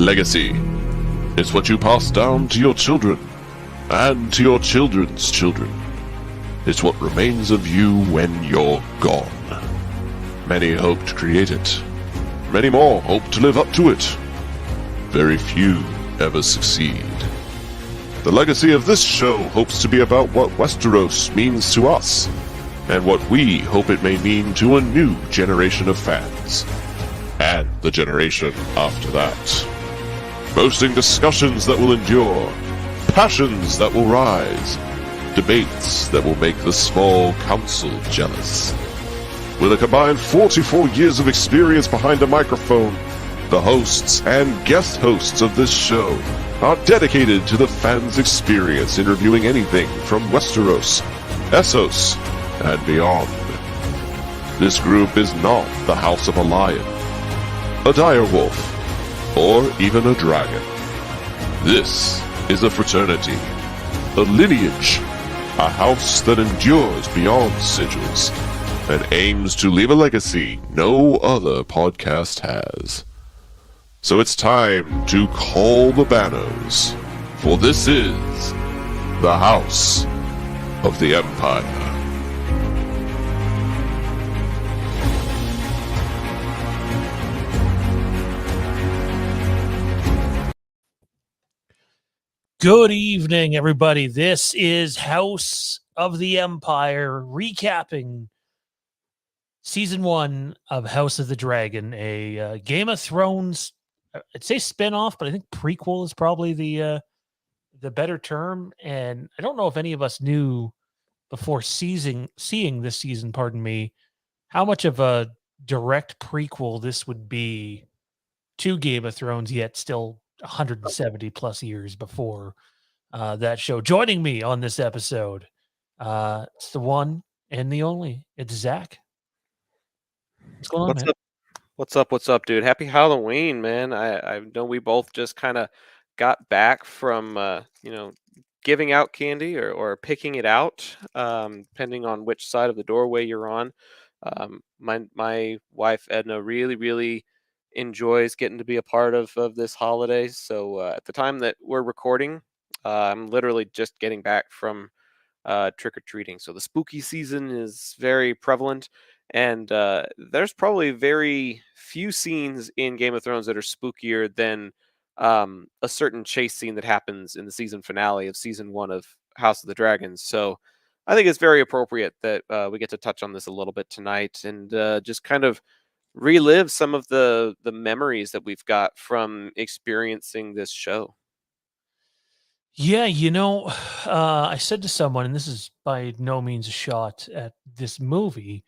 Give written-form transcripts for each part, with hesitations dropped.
Legacy is what you pass down to your children and to your children's children. It's what remains of you when you're gone. Many hope to create it. Many more hope to live up to it. Very few ever succeed. The legacy of this show hopes to be about what Westeros means to us, and what we hope it may mean to a new generation of fans, and the generation after that. Boasting discussions that will endure, passions that will rise, debates that will make the small council jealous. With a combined 44 years of experience behind a microphone, the hosts and guest hosts of this show are dedicated to the fans' experience in reviewing anything from Westeros, Essos, and beyond. This group is not the House of a Lion, a direwolf, or even a dragon. This is a fraternity, a lineage, a house that endures beyond sigils, and aims to leave a legacy no other podcast has. So it's time to call the Banos, for this is the House of the Empire. Good evening, everybody. This is House of the Empire, recapping Season 1 of House of the Dragon, a Game of Thrones, I'd say spinoff, but I think prequel is probably the better term. And I don't know if any of us knew before seeing this season, how much of a direct prequel this would be to Game of Thrones, yet still 170 plus years before that show. Joining me on this episode, it's the one and the only. It's Zach. What's going on, man? What's up, dude? Happy Halloween, man. I know we both just kind of got back from giving out candy or picking it out, depending on which side of the doorway you're on. My wife Edna really enjoys getting to be a part of this holiday. So at the time that we're recording, I'm literally just getting back from trick-or-treating. So the spooky season is very prevalent, and there's probably very few scenes in Game of Thrones that are spookier than a certain chase scene that happens in the season finale of season 1 of House of the Dragons. So I think it's very appropriate that we get to touch on this a little bit tonight and just kind of relive some of the memories that we've got from experiencing this show. Yeah, I said to someone, and this is by no means a shot at this movie.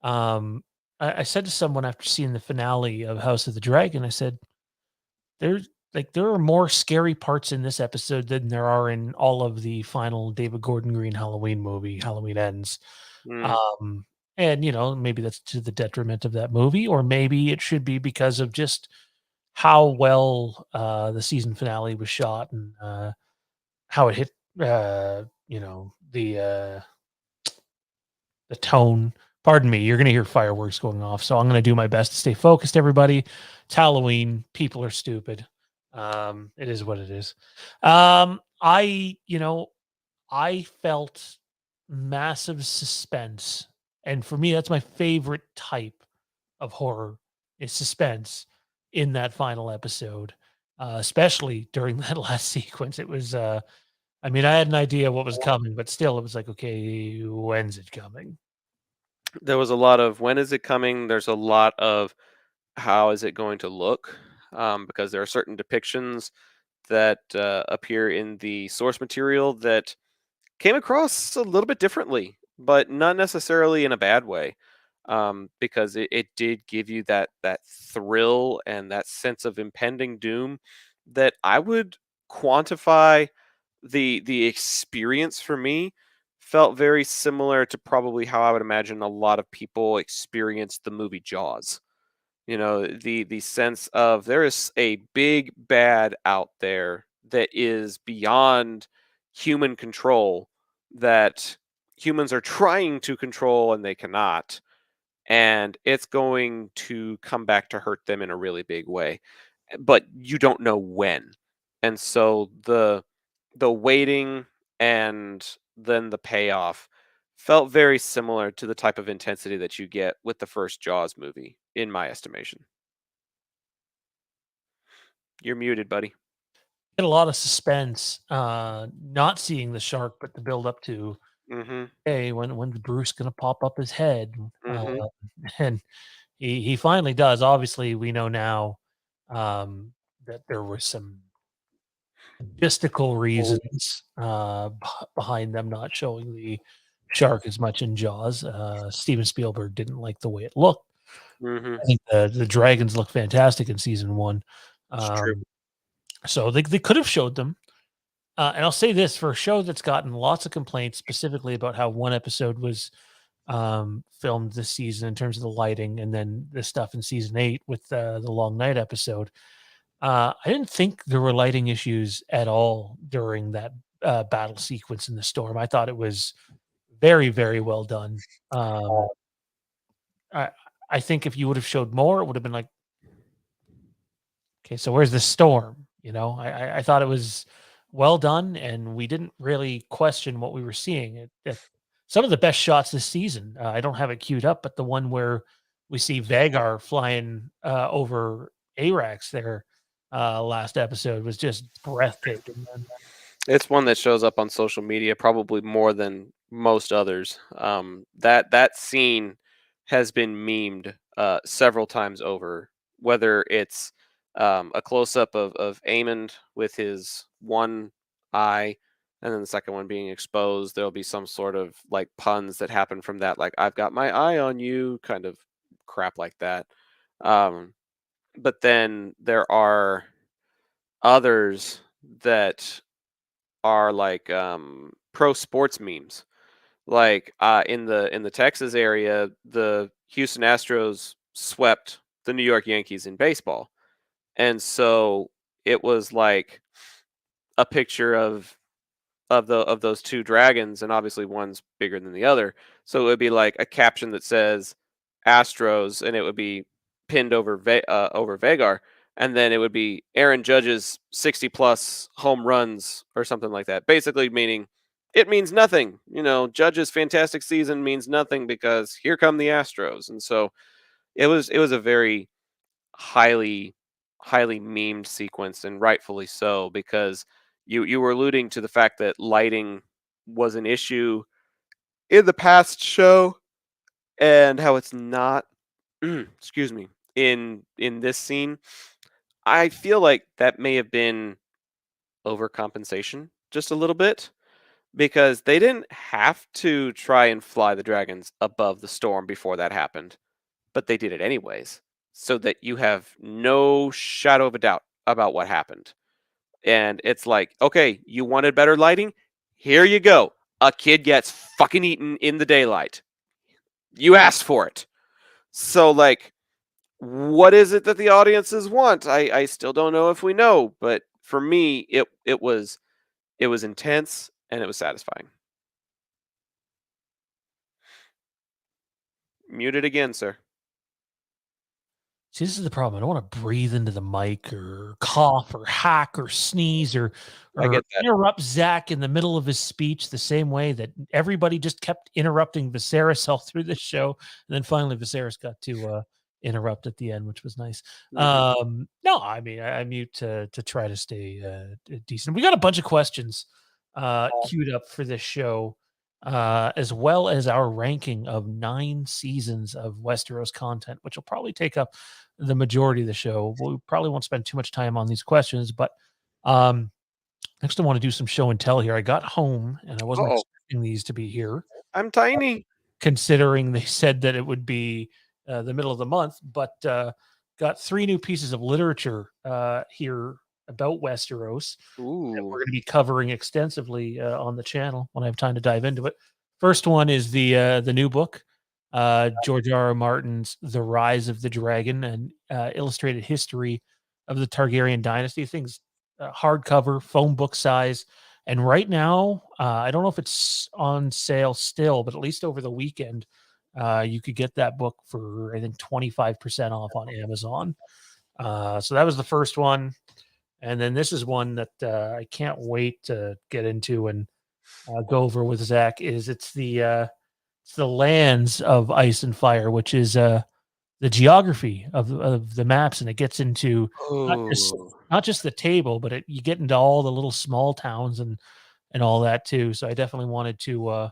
I said to someone after seeing the finale of House of the Dragon, I said, there are more scary parts in this episode than there are in all of the final David Gordon Green Halloween movie, Halloween Ends. And maybe that's to the detriment of that movie, or maybe it should be because of just how well the season finale was shot and how it hit the tone. Pardon me, you're going to hear fireworks going off, so I'm going to do my best to stay focused, everybody. It's Halloween. People are stupid. It is what it is. I felt massive suspense, and for me, that's my favorite type of horror is suspense in that final episode, especially during that last sequence. It was, I had an idea what was coming, but still, it was like, okay, when's it coming? There was a lot of when is it coming? There's a lot of how is it going to look? Because there are certain depictions that appear in the source material that came across a little bit differently, but not necessarily in a bad way. Because it did give you that thrill and that sense of impending doom that I would quantify the experience for me felt very similar to probably how I would imagine a lot of people experienced the movie Jaws. The sense of there is a big bad out there that is beyond human control, that humans are trying to control and they cannot, and it's going to come back to hurt them in a really big way. but you don't know when. And so the waiting and then the payoff felt very similar to the type of intensity that you get with the first Jaws movie, in my estimation. You're muted, buddy. Get a lot of suspense, not seeing the shark, but the build up to, Mhm. hey, when's Bruce gonna pop up his head? Mhm. And he finally does. Obviously, we know now that there were some logistical reasons behind them not showing the shark as much in Jaws. Steven Spielberg didn't like the way it looked. Mhm. I think the dragons look fantastic in season one. It's true. Um, so they could have showed them. And I'll say this for a show that's gotten lots of complaints, specifically about how one episode was filmed this season in terms of the lighting, and then the stuff in season 8 with the long night episode. I didn't think there were lighting issues at all during that battle sequence in the storm. I thought it was very, very well done. Um, I, I think if you would have showed more, it would have been like, okay, so where's the storm? I thought it was well done, and we didn't really question what we were seeing. Some of the best shots this season. I don't have it queued up, but the one where we see Vagar flying over Arax there last episode was just breathtaking. And It's one that shows up on social media probably more than most others. That scene has been memed several times over. Whether it's a close up of Aemond with his one eye, and then the second one being exposed, there'll be some sort of like puns that happen from that, like "I've got my eye on you," kind of crap like that. Um, but then there are others that are like pro sports memes. Like in the Texas area, the Houston Astros swept the New York Yankees in baseball. And so it was like a picture of those two dragons, and obviously one's bigger than the other. So it would be like a caption that says Astros, and it would be pinned over over Vagar, and then it would be Aaron Judge's 60 plus home runs or something like that. Basically meaning it means nothing. Judge's fantastic season means nothing because here come the Astros. And so it was a very highly highly memed sequence, and rightfully so, because you were alluding to the fact that lighting was an issue in the past show, and how it's not excuse me, in this scene. I feel like that may have been overcompensation just a little bit, because they didn't have to try and fly the dragons above the storm before that happened, but they did it anyways, so that you have no shadow of a doubt about what happened. And it's like, okay, you wanted better lighting? Here you go. A kid gets fucking eaten in the daylight. You asked for it. So, like, what is it that the audiences want? I still don't know if we know, but for me, it was intense and it was satisfying. Muted again, sir. See, this is the problem. I don't want to breathe into the mic or cough or hack or sneeze or I or get that. interrupt Zach in the middle of his speech the same way that everybody just kept interrupting Viserys all through this show. And then finally Viserys got to interrupt at the end, which was nice. Mhm. No, I mean I mute to try to stay decent. We got a bunch of questions queued up for this show. As well as our ranking of 9 seasons of Westeros content, which will probably take up the majority of the show. We probably won't spend too much time on these questions, but um, next I want to do some show and tell here. I got home and I wasn't Uh-oh. expecting these to be here, I'm tiny. considering they said that it would be the middle of the month, but got 3 new pieces of literature here about Westeros that we're Ooh. going to be covering extensively on the channel when I have time to dive into it. First one is the new book, George R. R. Martin's "The Rise of the Dragon: An Illustrated History of the Targaryen Dynasty." Things hardcover, phone book size, and right now, I don't know if it's on sale still, but at least over the weekend, you could get that book for I think 25% off on Amazon. So that was the first one. And then this is one that I can't wait to get into and go over with Zach. It's the lands of Ice and Fire, which is the geography of the maps, and it gets into not just Oh, not just the table, but you get into all the little small towns and all that too. So I definitely wanted to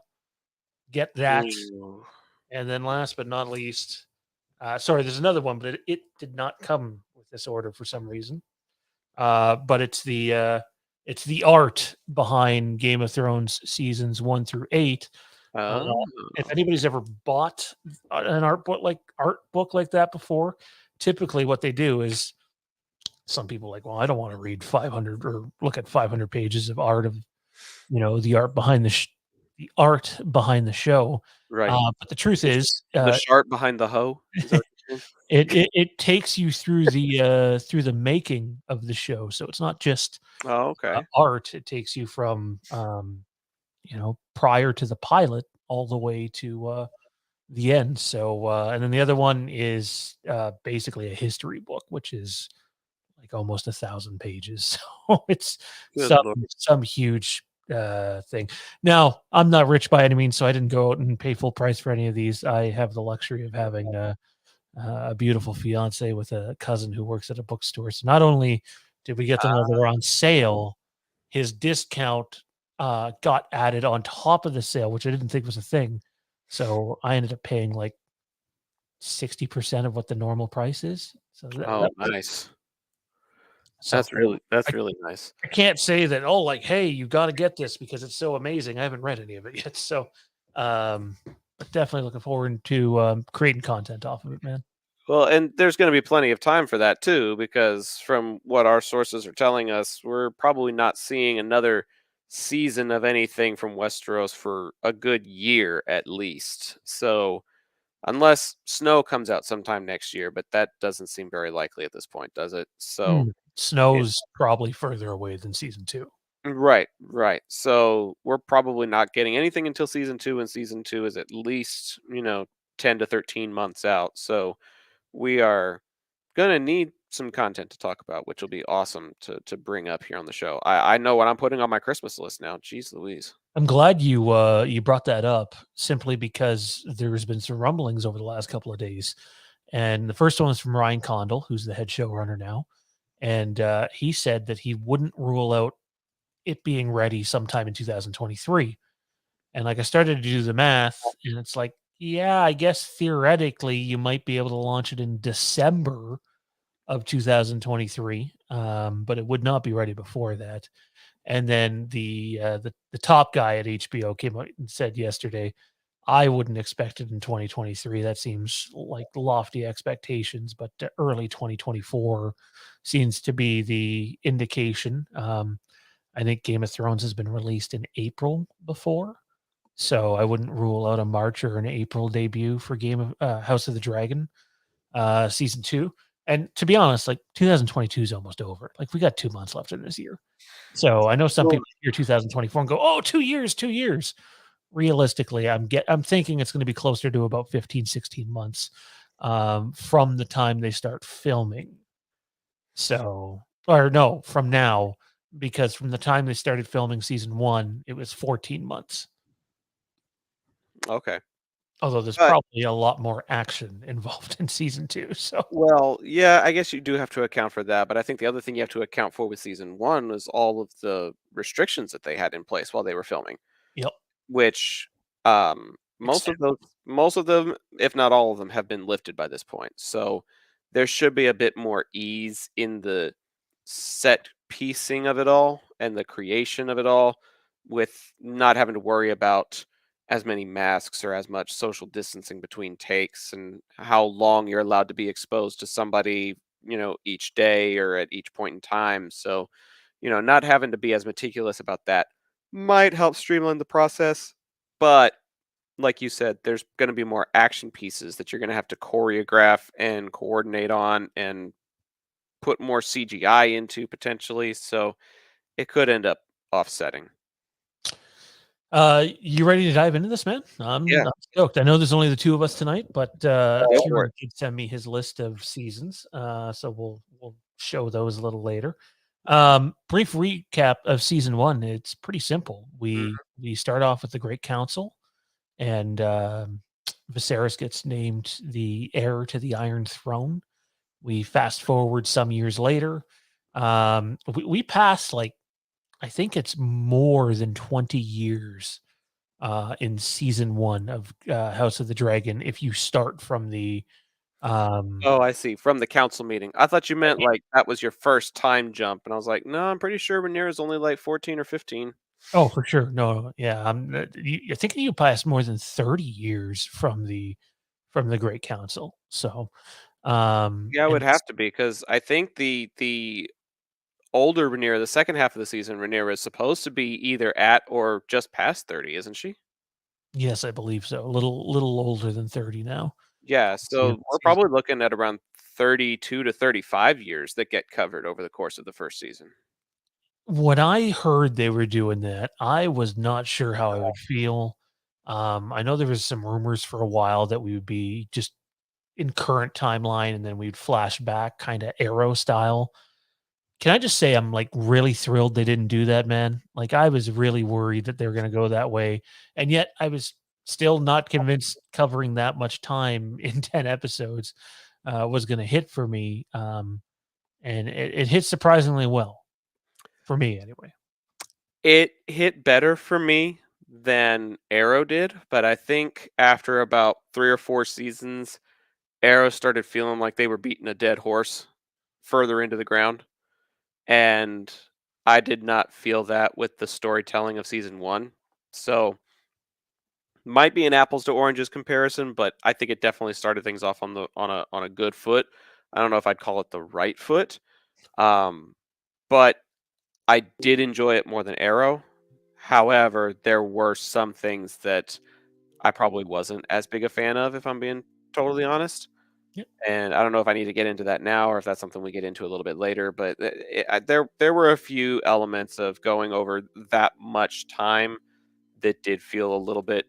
get that. ooh. And then last but not least, sorry, there's another one, but it did not come with this order for some reason. But it's the art behind Game of Thrones seasons 1 through 8. Uh, Oh, if anybody's ever bought an art book like that before, typically what they do is some people like, well, I don't want to read 500 or look at 500 pages of art of the art behind the art behind the show. right. But the truth The sh is, the sharp behind the hoe? Is that what you're saying? it takes you through the making of the show. So it's not just Oh, okay. art. It takes you from prior to the pilot all the way to the end. So and then the other one is basically a history book, which is like almost 1,000 pages. So it's Good some lord. some huge thing. Now, I'm not rich by any means, so I didn't go out and pay full price for any of these. I have the luxury of having a beautiful fiance with a cousin who works at a bookstore. So not only did we get them while they were on sale, his discount got added on top of the sale, which I didn't think was a thing. So I ended up paying like 60% of what the normal price is. So Oh, nice. so That's I, really nice. I can't say that, oh, like, hey, you got to get this because it's so amazing. I haven't read any of it yet. So but definitely looking forward to creating content off of it, man. Well, and there's gonna be plenty of time for that too, because from what our sources are telling us, we're probably not seeing another season of anything from Westeros for a good year at least. So, unless Snow comes out sometime next year, but that doesn't seem very likely at this point, does it? So, yeah. Snow's probably further away than season 2. Right, right. So, we're probably not getting anything until season 2, and season 2 is at least, 10 to 13 months out. So, we are gonna need some content to talk about, which will be awesome to bring up here on the show. I know what I'm putting on my Christmas list now. Jeez Louise. I'm glad you brought that up simply because there's been some rumblings over the last couple of days. And the first one is from Ryan Condal, who's the head showrunner now. And he said that he wouldn't rule out it being ready sometime in 2023. And like I started to do the math, and it's like, yeah, I guess theoretically you might be able to launch it in December of 2023, but it would not be ready before that. And then the top guy at HBO came out and said yesterday, I wouldn't expect it in 2023. That seems like lofty expectations, but early 2024 seems to be the indication. I think Game of Thrones has been released in April before, so I wouldn't rule out a March or an April debut for Game of House of the Dragon season 2. And to be honest, like 2022 is almost over. Like we got 2 months left in this year. So I know some Well, people hear 2024 and go, "Oh, 2 years, 2 years." Realistically, I'm thinking it's gonna be closer to about 15, 16 months, from the time they start filming. So or no, from now, because from the time they started filming season 1, it was 14 months. okay. Although there's But probably a lot more action involved in season 2, so well, yeah, I guess you do have to account for that, but I think the other thing you have to account for with season 1 was all of the restrictions that they had in place while they were filming, yep, which extend most of them, if not all of them, have been lifted by this point. So there should be a bit more ease in the set piecing of it all and the creation of it all, with not having to worry about as many masks or as much social distancing between takes and how long you're allowed to be exposed to somebody, each day or at each point in time. So, not having to be as meticulous about that might help streamline the process. But like you said, there's going to be more action pieces that you're going to have to choreograph and coordinate on and put more CGI into potentially. So it could end up offsetting. You ready to dive into this, man? Yeah, I'm stoked. I know there's only the 2 of us tonight, but go for Kieran it. did send me his list of seasons, so we'll show those a little later. Brief recap of season 1. It's pretty simple. We start off with the Great Council, and Viserys gets named the heir to the Iron Throne. We fast forward some years later. We pass, like, I think it's more than 20 years in season 1 of House of the Dragon. If you start from the Oh, I see. From the council meeting. I thought you meant like that was your first time jump, and I was like, no, I'm pretty sure Rhaenyra's only like 14 or 15. oh, for sure. No, yeah. I think you pass more than 30 years from the Great Council. So, Yeah, it would and have to be because I think the older Rhaenyra, the second half of the season, Rhaenyra is supposed to be either at or just past 30, isn't she? yes, I believe so. A little older than 30 now. Yeah, Towards the end so of the we're season. probably looking at around 32 to 35 years that get covered over the course of the first season. When I heard they were doing that, I was not sure how I would feel. I know there was some rumors for a while that we would be just in current timeline, and then we'd flash back kind of Arrow style. Can I just say I'm, like, really thrilled they didn't do that, man? Like, I was really worried that they were gonna go that way, and yet I was still not convinced covering that much time in 10 episodes, was gonna hit for me, and it hit surprisingly well, for me anyway. It hit better for me than Arrow did, but I think after about 3 or 4 seasons, Arrow started feeling like they were beating a dead horse further into the ground, and I did not feel that with the storytelling of season 1. So, might be an apples to oranges comparison, but I think it definitely started things off on a good foot. I don't know if I'd call it the right foot, um, but I did enjoy it more than Arrow. However, there were some things that I probably wasn't as big a fan of, if I'm being totally honest. Yep. And I don't know if I need to get into that now or if that's something we get into a little bit later. But there were a few elements of going over that much time that did feel a little bit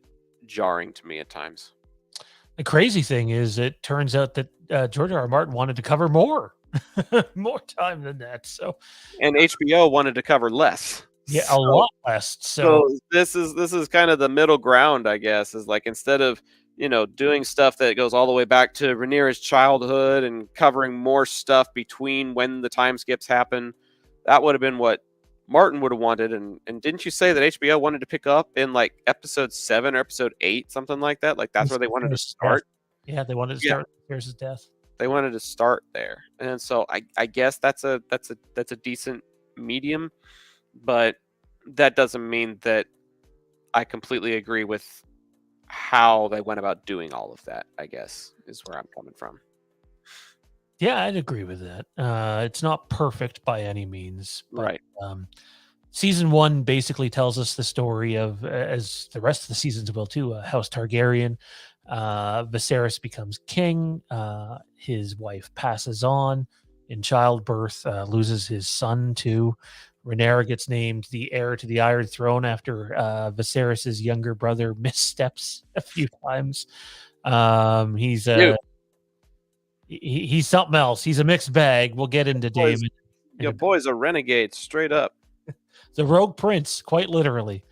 jarring to me at times. The crazy thing is it turns out that, George R. R. Martin wanted to cover more more time than that, so And HBO wanted to cover less. yeah, a lot less, so So this is kind of the middle ground, I guess, is like instead of, doing stuff that goes all the way back to Rhaenyra's childhood and covering more stuff between when the time skips happen, that would have been what Martin would have wanted. And didn't you say that HBO wanted to pick up in like episode 7 or episode 8, something like that? Like that's it's where they wanted to Ferris's death. start. Yeah, they wanted to Yeah, start with Ferris's death. they wanted to start there. And so I guess that's a decent medium, but that doesn't mean that I completely agree with how they went about doing all of that, I guess, is where I'm coming from. Yeah, I'd agree with that. It's not perfect by any means, but, Right. season 1 basically tells us the story of, as the rest of the seasons will too, House Targaryen. Viserys becomes king. His wife passes on in childbirth, loses his son too. Rhaenyra gets named the heir to the Iron Throne after Viserys's younger brother missteps a few times. He's Dude, he's something else. He's a mixed bag. We'll get into boys, Daemon in your a bit. boy's a renegade straight up. The Rogue Prince, quite literally.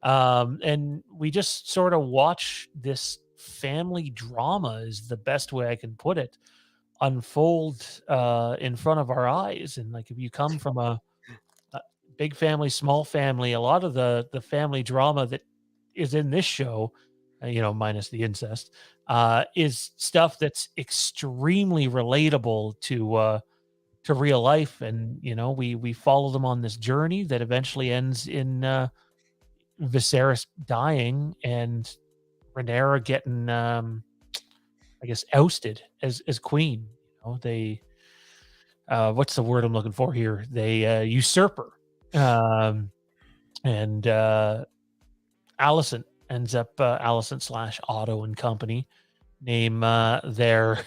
And we just sort of watch this family drama, is the best way I can put it, unfold in front of our eyes. And like, if you come from a big family, small family, a lot of the family drama that is in this show, minus the incest, is stuff that's extremely relatable to real life. And we follow them on this journey that eventually ends in Viserys dying and Rhaenyra getting, I guess, ousted as queen. They, what's the word I'm looking for here? They usurp her, and Allison ends up Allison slash Otto and company name their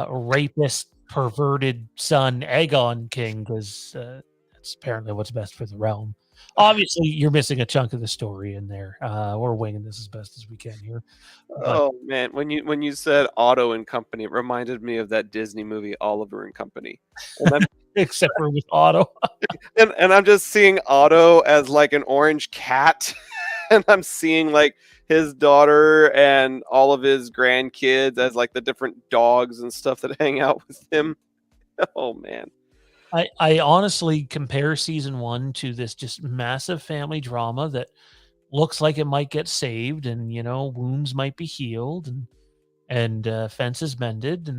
rapist, perverted son Aegon king, because that's apparently what's best for the realm. Obviously, you're missing a chunk of the story in there. We're winging this as best as we can here, but Oh man, when you said Otto and Company, it reminded me of that Disney movie Oliver and Company. And I'm except for with Otto. and I'm just seeing Otto as like an orange cat, and I'm seeing like his daughter and all of his grandkids as like the different dogs and stuff that hang out with him. Oh man. I honestly compare season 1 to this just massive family drama that looks like it might get saved, and, wounds might be healed, and fences mended,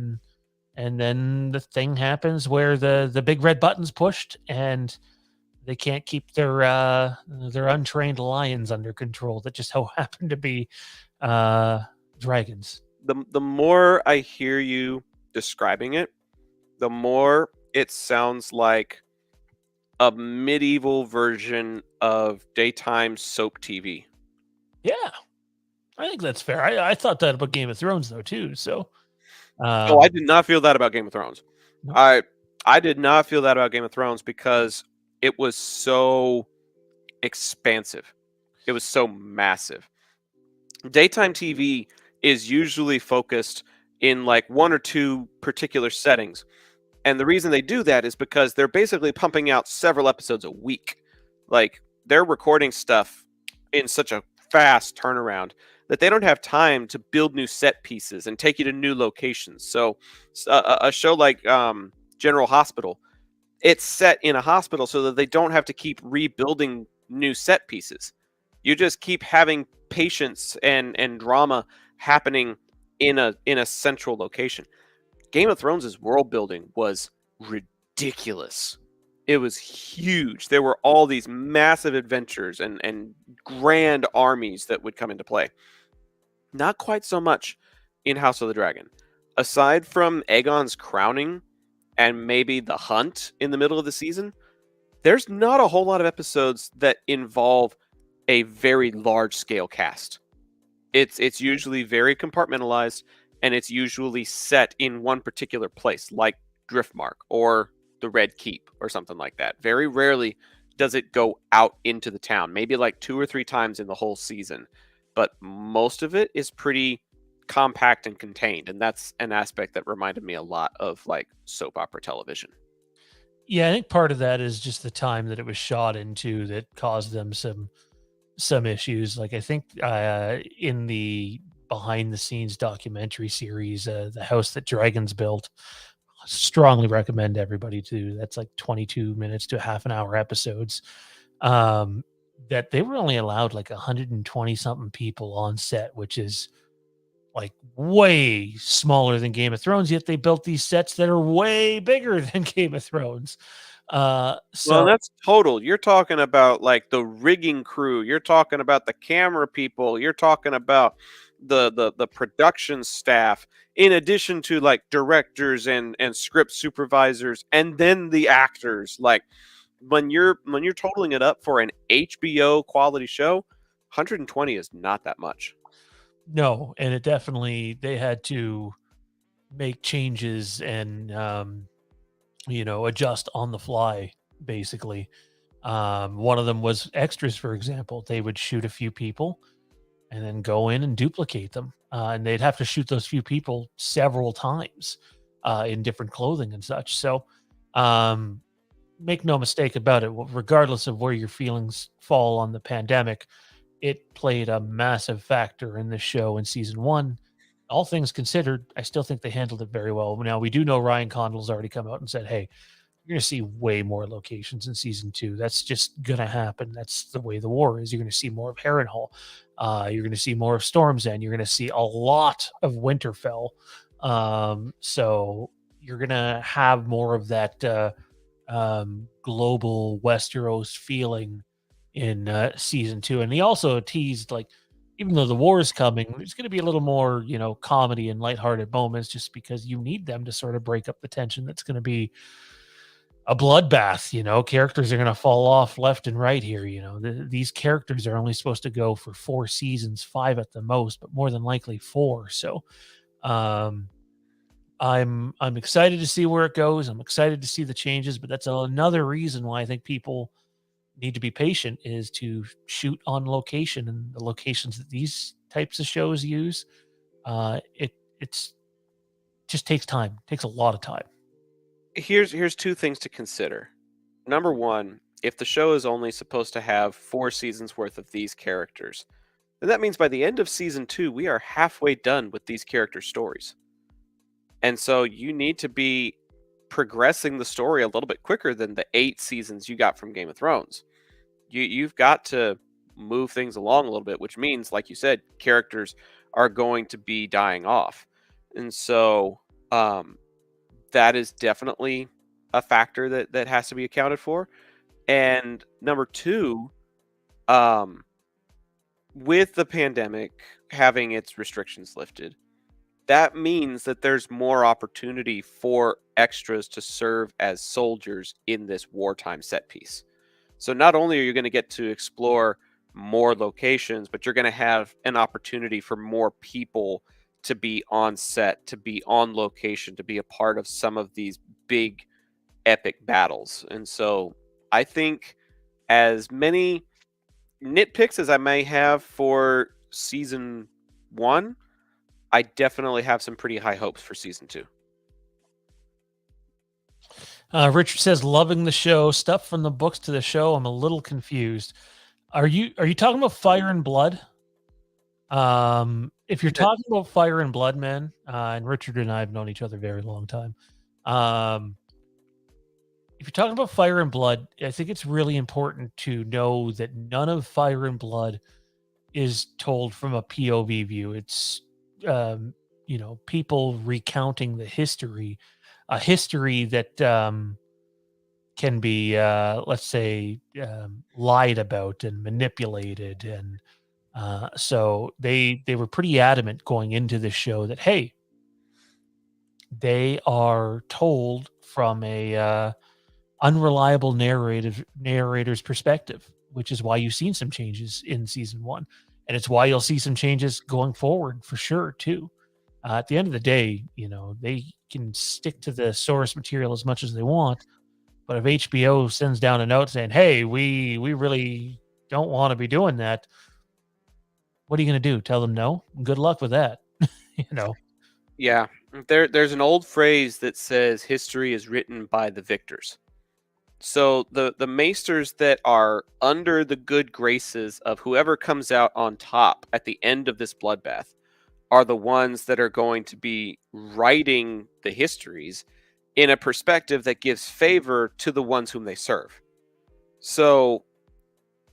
and then the thing happens where the big red button's pushed, and they can't keep their untrained lions under control that just so happen to be dragons. The more I hear you describing it, the more it sounds like a medieval version of daytime soap TV. Yeah, I think that's fair. I thought that about Game of Thrones though too. So, Oh, I did not feel that about Game of Thrones. No. I did not feel that about Game of Thrones because it was so expansive. It was so massive. Daytime TV is usually focused in like one or two particular settings. And the reason they do that is because they're basically pumping out several episodes a week. Like they're recording stuff in such a fast turnaround that they don't have time to build new set pieces and take you to new locations. So a show like General Hospital, it's set in a hospital so that they don't have to keep rebuilding new set pieces. You just keep having patience and drama happening in a central location. Game of Thrones' world building was ridiculous. It was huge. There were all these massive adventures and grand armies that would come into play. Not quite so much in House of the Dragon. Aside from Aegon's crowning and maybe the hunt in the middle of the season, there's not a whole lot of episodes that involve a very large scale cast. It's usually very compartmentalized, and it's usually set in one particular place, like Driftmark or the Red Keep or something like that. Very rarely does it go out into the town, maybe like 2 or 3 times in the whole season. But most of it is pretty compact and contained, and that's an aspect that reminded me a lot of like soap opera television. Yeah, I think part of that is just the time that it was shot into that caused them some issues. Like I think in the behind the scenes documentary series, The House That Dragons Built, strongly recommend everybody to. That's like 22 minutes to a half an hour episodes. That they were only allowed like 120 something people on set, which is like way smaller than Game of Thrones, yet they built these sets that are way bigger than Game of Thrones. Well, So that's total. You're talking about like the rigging crew. You're talking about the camera people. You're talking about the production staff, in addition to like directors and script supervisors, and then the actors. Like when you're totaling it up for an HBO quality show, 120 is not that much. no, and it definitely they had to make changes and adjust on the fly, basically. One of them was extras, for example. They would shoot a few people and then go in and duplicate them. And they'd have to shoot those few people several times in different clothing and such. So make no mistake about it, regardless of where your feelings fall on the pandemic, it played a massive factor in this show in season 1. All things considered, I still think they handled it very well. Now, we do know Ryan Condal's already come out and said, hey, you're going to see way more locations in season 2. That's just going to happen. That's the way the war is. You're going to see more of Harrenhal. You're going to see more of Storm's End. You're going to see a lot of Winterfell. So you're going to have more of that global Westeros feeling in season 2. And he also teased, like, even though the war is coming, there's going to be a little more, comedy and lighthearted moments, just because you need them to sort of break up the tension. That's going to be a bloodbath. Characters are going to fall off left and right here. These characters are only supposed to go for 4 seasons, 5 at the most, but more than likely 4. So um I'm excited to see where it goes. I'm excited to see the changes, but that's another reason why I think people need to be patient is to shoot on location, and the locations that these types of shows use, it's just takes time. Takes a lot of time. Here's two things to consider. Number one, if the show is only supposed to have 4 seasons worth of these characters, then that means by the end of season 2, we are halfway done with these character stories. And so you need to be progressing the story a little bit quicker than the 8 seasons you got from Game of Thrones. You've got to move things along a little bit, which means, like you said, characters are going to be dying off. And so that is definitely a factor that has to be accounted for. And number two, um, with the pandemic having its restrictions lifted, that means that there's more opportunity for extras to serve as soldiers in this wartime set piece. So not only are you going to get to explore more locations, but you're going to have an opportunity for more people to be on set, to be on location, to be a part of some of these big epic battles. And so I think, as many nitpicks as I may have for season 1, I definitely have some pretty high hopes for season 2. Richard says, loving the show. Stuff from the books to the show. I'm a little confused. Are you talking about Fire and Blood? If you're talking about Fire and Blood, man, and Richard and I have known each other a very long time. If you're talking about Fire and Blood, I think it's really important to know that none of Fire and Blood is told from a POV view. It's people recounting the history, a history that can be, let's say, lied about and manipulated, and so they were pretty adamant going into this show that, hey, they are told from a unreliable narrator's perspective, which is why you've seen some changes in season 1, and it's why you'll see some changes going forward for sure too. At the end of the day, they can stick to the source material as much as they want, but if HBO sends down a note saying, "Hey, we really don't want to be doing that," what are you going to do? Tell them no? Good luck with that. Yeah, there's an old phrase that says history is written by the victors. So the maesters that are under the good graces of whoever comes out on top at the end of this bloodbath are the ones that are going to be writing the histories in a perspective that gives favor to the ones whom they serve. So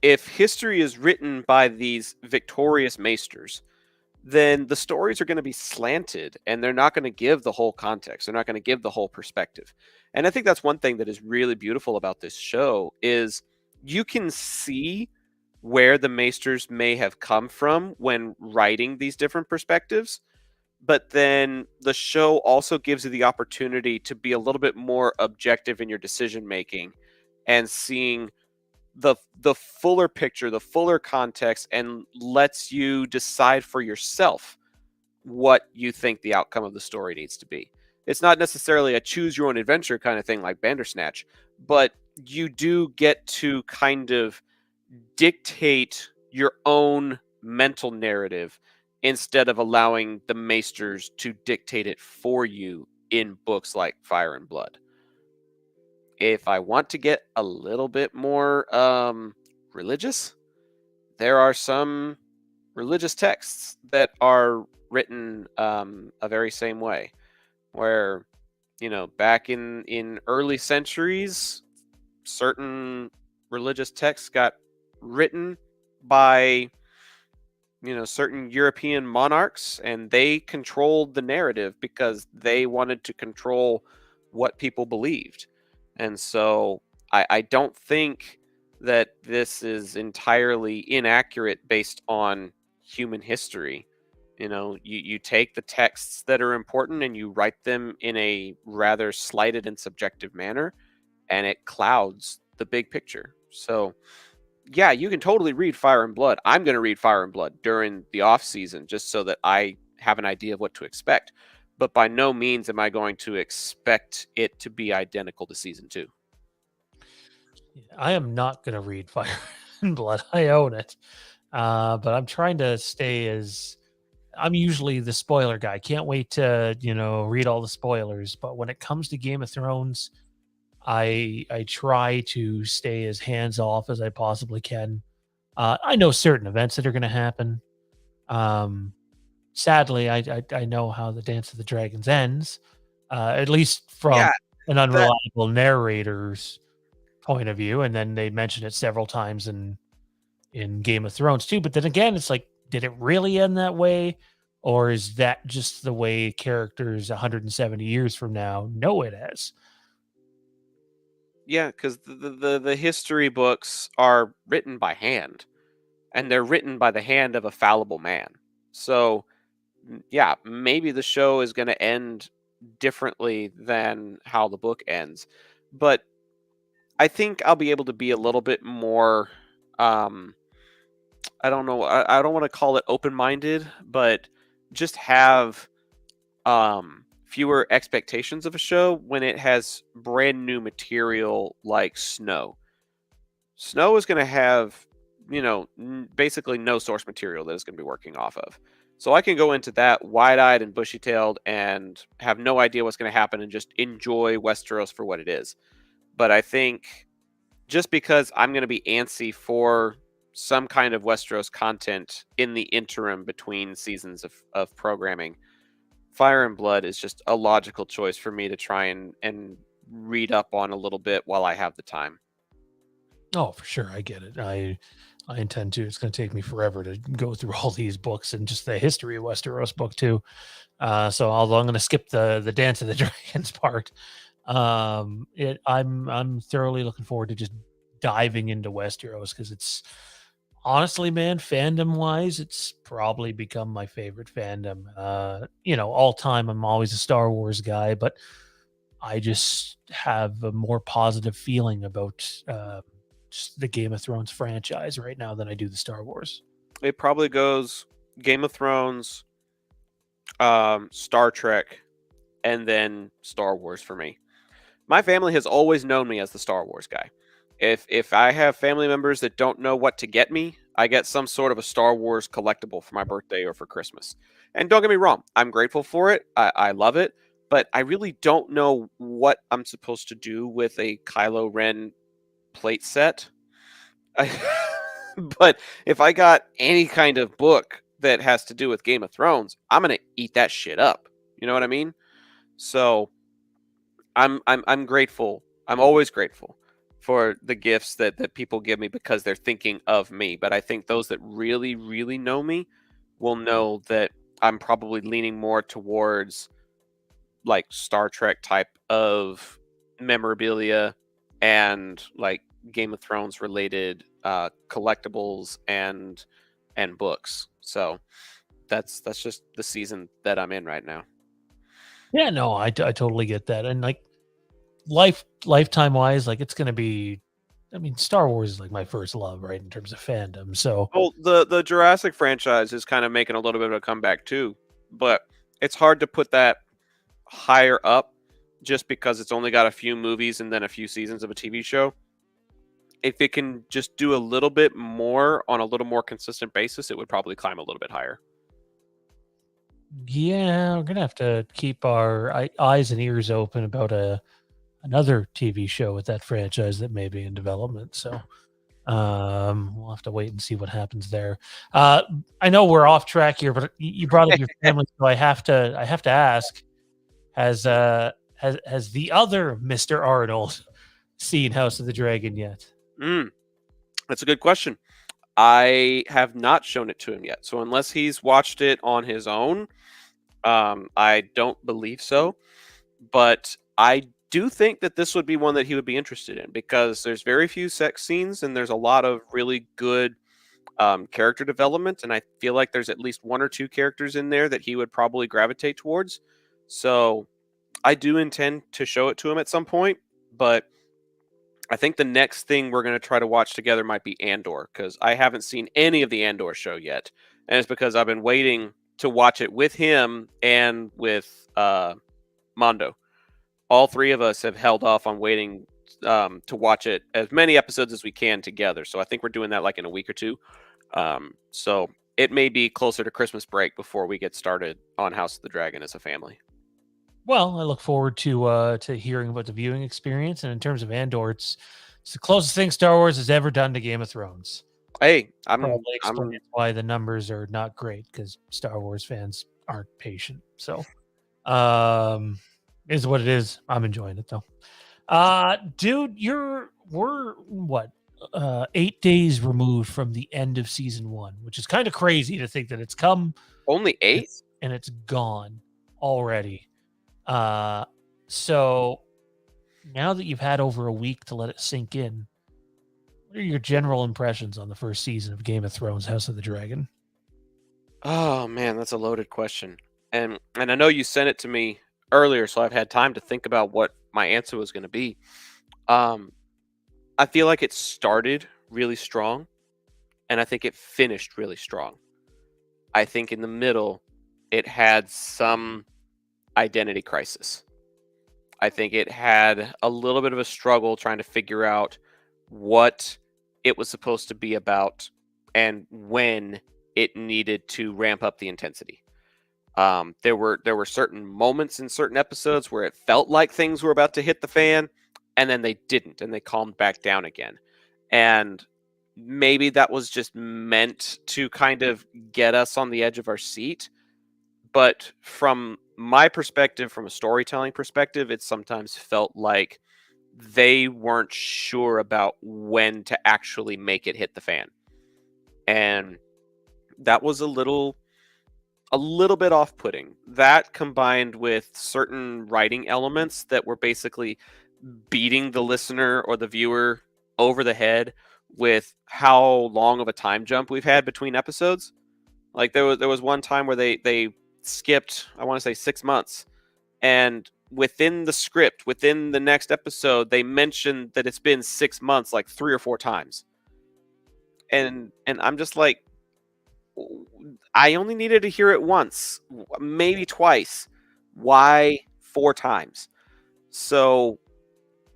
if history is written by these victorious maesters, then the stories are going to be slanted, and they're not going to give the whole context. They're not going to give the whole perspective. And I think that's one thing that is really beautiful about this show is you can see where the maesters may have come from when writing these different perspectives, but then the show also gives you the opportunity to be a little bit more objective in your decision making and seeing the fuller picture, the fuller context, and lets you decide for yourself what you think the outcome of the story needs to be. It's not necessarily a choose your own adventure kind of thing like Bandersnatch, but you do get to kind of dictate your own mental narrative instead of allowing the maesters to dictate it for you in books like Fire and Blood. If I want to get a little bit more religious, there are some religious texts that are written a very same way, where back in early centuries, certain religious texts got written by certain European monarchs, and they controlled the narrative because they wanted to control what people believed. And so I don't think that this is entirely inaccurate based on human history. You take the texts that are important and you write them in a rather slighted and subjective manner, and it clouds the big picture. So yeah, you can totally read Fire and Blood. I'm going to read Fire and Blood during the off season just so that I have an idea of what to expect. But by no means am I going to expect it to be identical to season 2. I am not going to read Fire and Blood. I own it. But I'm trying to stay as I'm usually the spoiler guy. Can't wait to, read all the spoilers. But when it comes to Game of Thrones, I try to stay as hands off as I possibly can. I know certain events that are going to happen. Um, Sadly, I know how the Dance of the Dragons ends, at least from Yeah, an that unreliable narrator's point of view. And then they mention it several times in Game of Thrones too. But then again, it's like, did it really end that way? Or is that just the way characters 170 years from now know it as? yeah, because the history books are written by hand, and they're written by the hand of a fallible man. So yeah, maybe the show is going to end differently than how the book ends, but I think I'll be able to be a little bit more. Um, I don't know. I don't want to call it open minded, but just have fewer expectations of a show when it has brand new material like Snow. Snow is going to have, basically no source material that it's going to be working off of. So I can go into that wide eyed and bushy tailed and have no idea what's going to happen and just enjoy Westeros for what it is. But I think just because I'm going to be antsy for some kind of Westeros content in the interim between seasons of programming, Fire and Blood is just a logical choice for me to try and read up on a little bit while I have the time. Oh, for sure. I get it. I intend to. It's going to take me forever to go through all these books and just the history of Westeros book too. So although I'm going to skip the Dance of the Dragons part, I'm thoroughly looking forward to just diving into Westeros because it's honestly, man, fandom wise, it's probably become my favorite fandom. All time, I'm always a Star Wars guy, but I just have a more positive feeling about just the Game of Thrones franchise right now than I do the Star Wars. It probably goes Game of Thrones, Star Trek, and then Star Wars for me. My family has always known me as the Star Wars guy. If I have family members that don't know what to get me, I get some sort of a Star Wars collectible for my birthday or for Christmas. And don't get me wrong, I'm grateful for it. I love it, but I really don't know what I'm supposed to do with a Kylo Ren plate set. I, but if I got any kind of book that has to do with Game of Thrones, I'm gonna eat that shit up. You know what I mean? So I'm grateful. I'm always grateful for the gifts that people give me because they're thinking of me. But I think those that really, really know me will know that I'm probably leaning more towards like Star Trek type of memorabilia and like Game of Thrones related collectibles and books. So that's just the season that I'm in right now. Yeah, no, I totally get that. And like lifetime wise, like it's gonna be I mean, Star Wars is like my first love, right, in terms of fandom. So Well, the Jurassic franchise is kind of making a little bit of a comeback too, but it's hard to put that higher up just because it's only got a few movies and then a few seasons of a TV show. If it can just do a little bit more on a little more consistent basis, it would probably climb a little bit higher. yeah, we're gonna have to keep our eyes and ears open about another TV show with that franchise that may be in development. So we'll have to wait and see what happens there. Uh, I know we're off track here, but you brought up your family, so I have to ask: has the other Mr. Arnold seen House of the Dragon yet? Mm, that's a good question. I have not shown it to him yet, so unless he's watched it on his own, I don't believe so. But I do think that this would be one that he would be interested in because there's very few sex scenes and there's a lot of really good character development, and I feel like there's at least one or two characters in there that he would probably gravitate towards. So I do intend to show it to him at some point, but I think the next thing we're going to try to watch together might be Andor because I haven't seen any of the Andor show yet, and it's because I've been waiting to watch it with him and with Mondo. All three of us have held off on waiting to watch it as many episodes as we can together. So I think we're doing that like in a week or two. So it may be closer to Christmas break before we get started on House of the Dragon as a family. Well, I look forward to hearing about the viewing experience. And in terms of Andor, it's the closest thing Star Wars has ever done to Game of Thrones. Hey, Probably explains why the numbers are not great, because Star Wars fans aren't patient. So, is what it is. I'm enjoying it though. Dude, we're what 8 days removed from the end of season 1, which is kind of crazy to think that it's come only 8 and it's gone already. So now that you've had over a week to let it sink in, what are your general impressions on the first season of Game of Thrones House of the Dragon? Oh man, that's a loaded question. And I know you sent it to me earlier, so I've had time to think about what my answer was going to be. I feel like it started really strong, and I think it finished really strong. I think in the middle, it had some identity crisis. I think it had a little bit of a struggle trying to figure out what it was supposed to be about and when it needed to ramp up the intensity. There were certain moments in certain episodes where it felt like things were about to hit the fan, and then they didn't, and they calmed back down again. And maybe that was just meant to kind of get us on the edge of our seat. But from my perspective, from a storytelling perspective, it sometimes felt like they weren't sure about when to actually make it hit the fan. And that was a little bit off-putting. That combined with certain writing elements that were basically beating the listener or the viewer over the head with how long of a time jump we've had between episodes. Like there was one time where they skipped, I want to say 6 months, and within the script, within the next episode, they mentioned that it's been 6 months like 3 or 4 times. And I'm just like, I only needed to hear it once, maybe twice. Why 4 times? So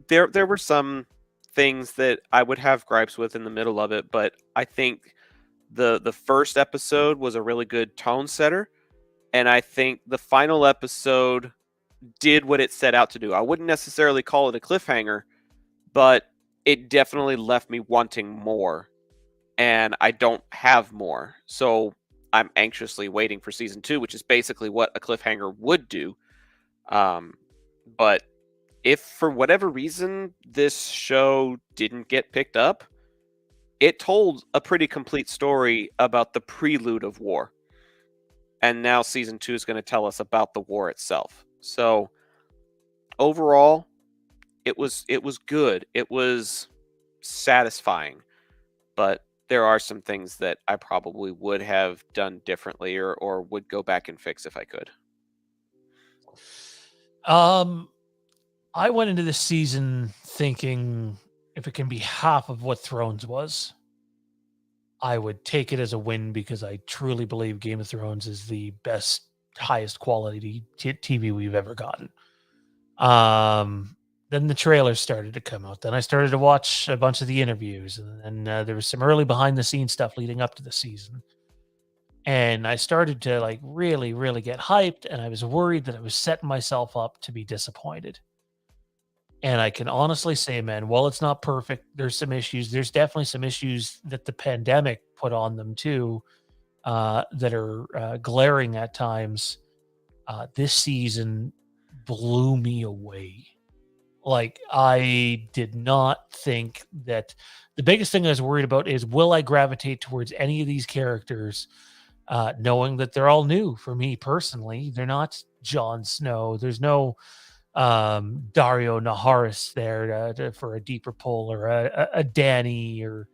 there were some things that I would have gripes with in the middle of it, but I think the first episode was a really good tone setter, and I think the final episode did what it set out to do. I wouldn't necessarily call it a cliffhanger, but it definitely left me wanting more, and I don't have more. So I'm anxiously waiting for season 2, which is basically what a cliffhanger would do. But if for whatever reason this show didn't get picked up, it told a pretty complete story about the prelude of war. And now season 2 is going to tell us about the war itself. So overall, it was good. It was satisfying. But there are some things that I probably would have done differently or would go back and fix if I could. I went into this season thinking if it can be half of what Thrones was, I would take it as a win, because I truly believe Game of Thrones is the best, highest quality TV we've ever gotten. Then the trailers started to come out. Then I started to watch a bunch of the interviews, and there was some early behind the scenes stuff leading up to the season. And I started to like really, really get hyped, and I was worried that I was setting myself up to be disappointed. And I can honestly say, man, while it's not perfect, there's some issues. There's definitely some issues that the pandemic put on them too, that are glaring at times. This season blew me away. Like, I did not think that the biggest thing I was worried about is, will I gravitate towards any of these characters, knowing that they're all new for me personally. They're not Jon Snow. There's no Dario Naharis there for a deeper pull, or a Danny, or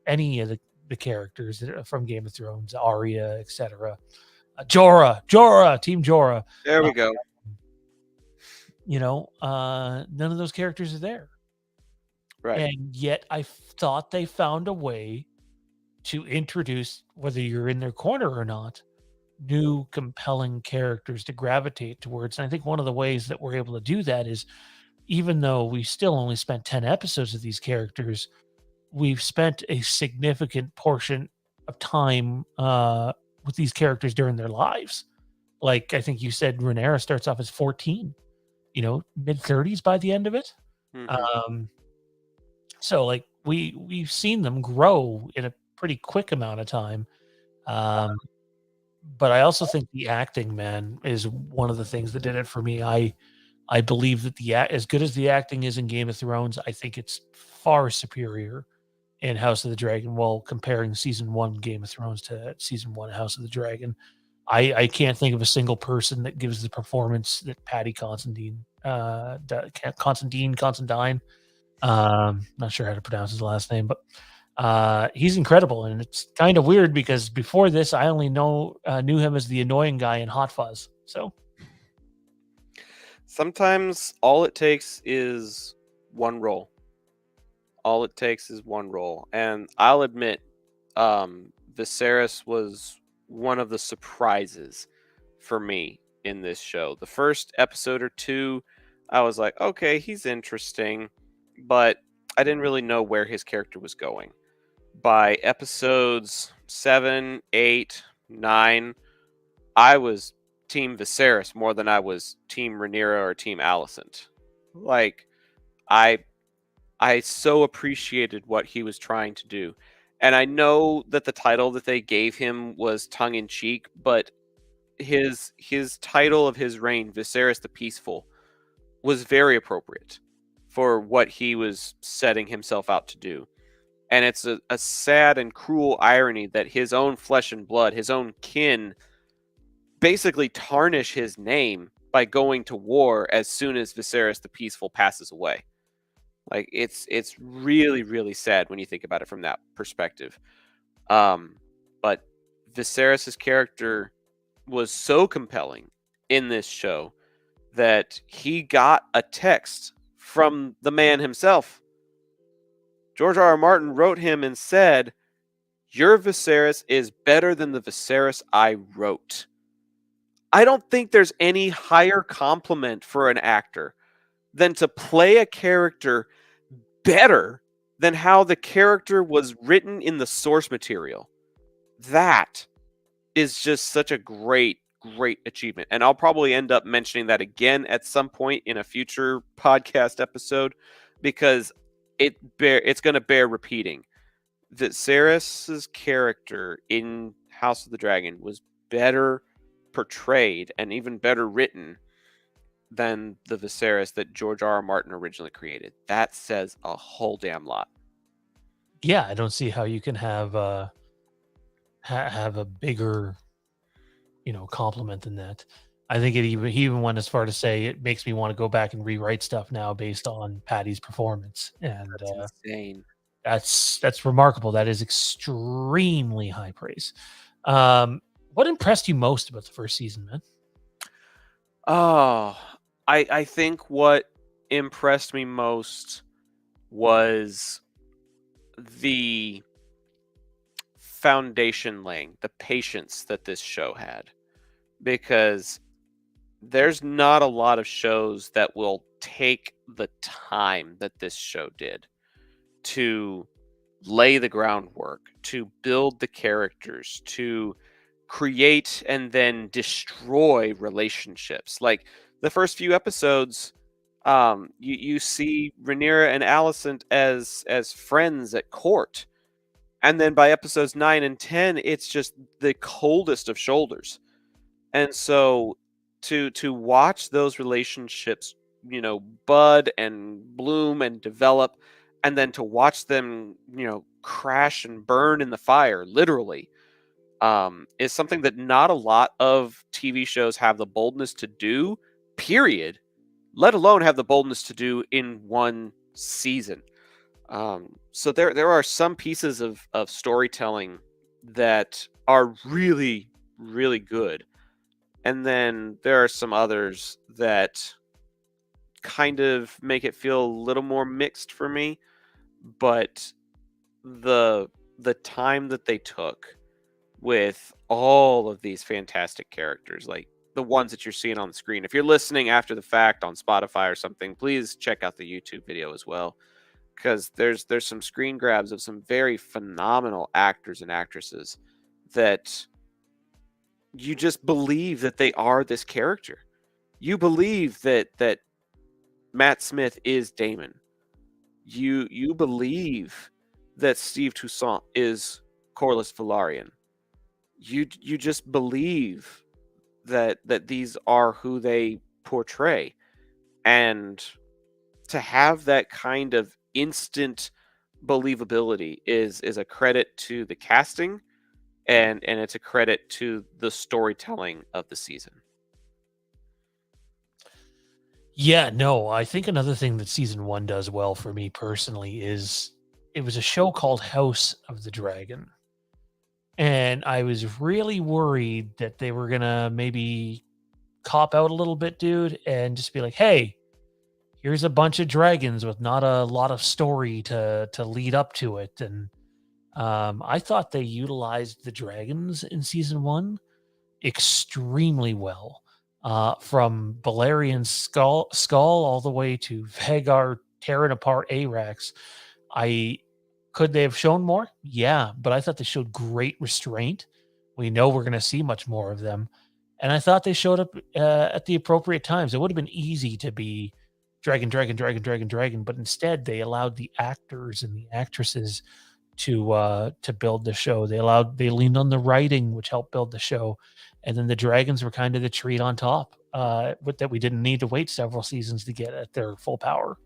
any of the characters from Game of Thrones, Arya, etc. Jorah, Team Jorah. There we go. None of those characters are there. Right. And yet I thought they found a way to introduce, whether you're in their corner or not, new compelling characters to gravitate towards. And I think one of the ways that we're able to do that is even though we still only spent 10 episodes of these characters, we've spent a significant portion of time with these characters during their lives. Like I think you said, Rhaenyra starts off as 14, mid 30s by the end of it. Hmm. Um, so like we've seen them grow in a pretty quick amount of time. Um, but I also think the acting, man, is one of the things that did it for me. I believe that as good as the acting is in Game of Thrones, I think it's far superior in House of the Dragon. Well, comparing season one Game of Thrones to season one House of the Dragon, I can't think of a single person that gives the performance that Patty Considine. Not sure how to pronounce his last name, but he's incredible, and it's kind of weird because before this, I only knew him as the annoying guy in Hot Fuzz. So Sometimes all it takes is one role. All it takes is one role. And I'll admit, Viserys was one of the surprises for me in this show. The first episode or two, I was like, okay, he's interesting, but I didn't really know where his character was going. By episodes 7, 8, 9, I was Team Viserys more than I was Team Rhaenyra or Team Alicent. Like, I I so appreciated what he was trying to do. And I know that the title that they gave him was tongue in cheek, but his title of his reign, Viserys the Peaceful, was very appropriate for what he was setting himself out to do. And it's a sad and cruel irony that his own flesh and blood, his own kin, basically tarnish his name by going to war as soon as Viserys the Peaceful passes away. Like it's really really sad when you think about it from that perspective. But Viserys's character was so compelling in this show that he got a text from the man himself. George R. R. Martin wrote him and said, "Your Viserys is better than the Viserys I wrote." I don't think there's any higher compliment for an actor than to play a character better than how the character was written in the source material. That is just such a great, great achievement. And I'll probably end up mentioning that again at some point in a future podcast episode because it's going to bear repeating. Viserys's character in House of the Dragon was better portrayed and even better written than the Viserys that George R. R. Martin originally created. That says a whole damn lot. yeah, I don't see how you can have have a bigger compliment than that. I think he even went as far to say it makes me want to go back and rewrite stuff now based on Patty's performance, and That's insane. that's remarkable. That is extremely high praise. What impressed you most about the first season, man? Oh, I think what impressed me most was the foundation laying, the patience that this show had. Because there's not a lot of shows that will take the time that this show did to lay the groundwork, to build the characters, to create and then destroy relationships. Like the first few episodes, you see Rhaenyra and Alicent as friends at court, and then by episodes 9 and 10, it's just the coldest of shoulders. And so to watch those relationships, bud and bloom and develop, and then to watch them, crash and burn in the fire, literally, is something that not a lot of TV shows have the boldness to do, period, let alone have the boldness to do in one season. So there are some pieces of storytelling that are really, really good. And then there are some others that kind of make it feel a little more mixed for me. But the time that they took with all of these fantastic characters, like the ones that you're seeing on the screen. If you're listening after the fact on Spotify or something, please check out the YouTube video as well, because there's some screen grabs of some very phenomenal actors and actresses that you just believe that they are this character. You believe that Matt Smith is Daemon. You believe that Steve Toussaint is Corlys Velaryon. You just believe that these are who they portray, and to have that kind of instant believability is a credit to the casting, and it's a credit to the storytelling of the season. Yeah, no, I think another thing that season 1 does well for me personally is it was a show called House of the Dragon. And I was really worried that they were gonna maybe cop out a little bit, dude, and just be like, "Hey, here's a bunch of dragons with not a lot of story to lead up to it." And I thought they utilized the dragons in season 1 extremely well. From Balerian's skull all the way to Vagar tearing apart Arax. I Could they have shown more? Yeah, but I thought they showed great restraint. We know we're going to see much more of them, and I thought they showed up at the appropriate times. It would have been easy to be dragon, dragon, dragon, dragon, dragon, but instead they allowed the actors and the actresses to build the show. They leaned on the writing, which helped build the show, and then the dragons were kind of the treat on top. But that we didn't need to wait several seasons to get at their full power.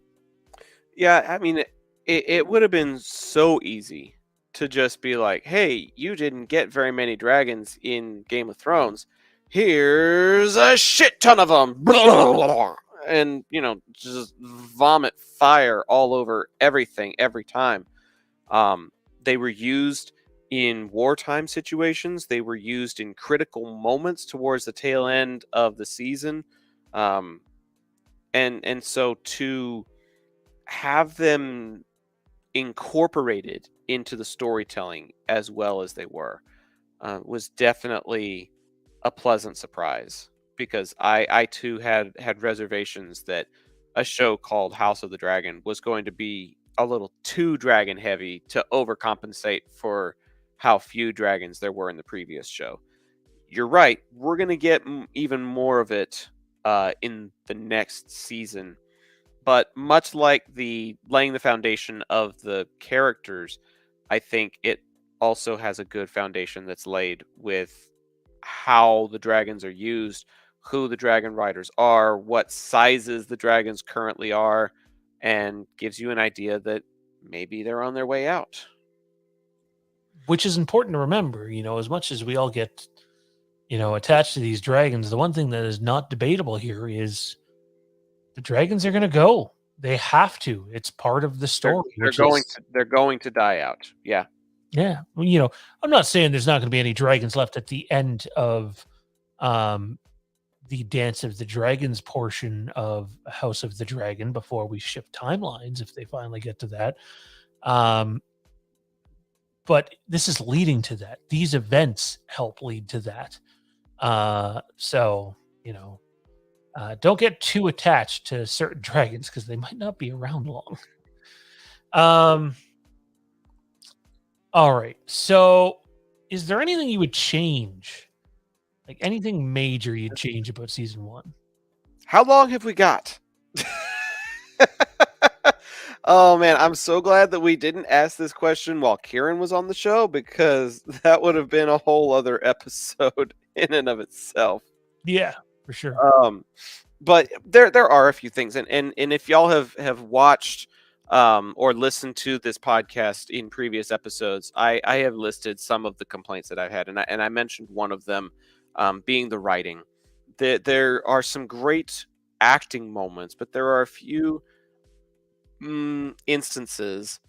Yeah, I mean, it would have been so easy to just be like, hey, you didn't get very many dragons in Game of Thrones. Here's a shit ton of them. And, just vomit fire all over everything every time. They were used in wartime situations. They were used in critical moments towards the tail end of the season. And so to have them incorporated into the storytelling as well as they were was definitely a pleasant surprise, because I too had reservations that a show called House of the Dragon was going to be a little too dragon heavy to overcompensate for how few dragons there were in the previous show. You're right, we're going to get even more of it in the next season. But much like the laying the foundation of the characters, I think it also has a good foundation that's laid with how the dragons are used, who the dragon riders are, what sizes the dragons currently are, and gives you an idea that maybe they're on their way out. Which is important to remember, as much as we all get, attached to these dragons, the one thing that is not debatable here is the dragons are going to go. They have to. It's part of the story. They're going to die out. Yeah. Yeah. Well, I'm not saying there's not going to be any dragons left at the end of the Dance of the Dragons portion of House of the Dragon before we shift timelines, if they finally get to that. But this is leading to that. These events help lead to that. So, don't get too attached to certain dragons because they might not be around long. All right. So, is there anything you would change? Like anything major you'd change about season 1? How long have we got? Oh man, I'm so glad that we didn't ask this question while Kieran was on the show, because that would have been a whole other episode in and of itself. Yeah, for sure. But there are a few things, and if y'all have watched or listened to this podcast in previous episodes, I have listed some of the complaints that I've had, and I mentioned one of them being the writing. There are some great acting moments, but there are a few instances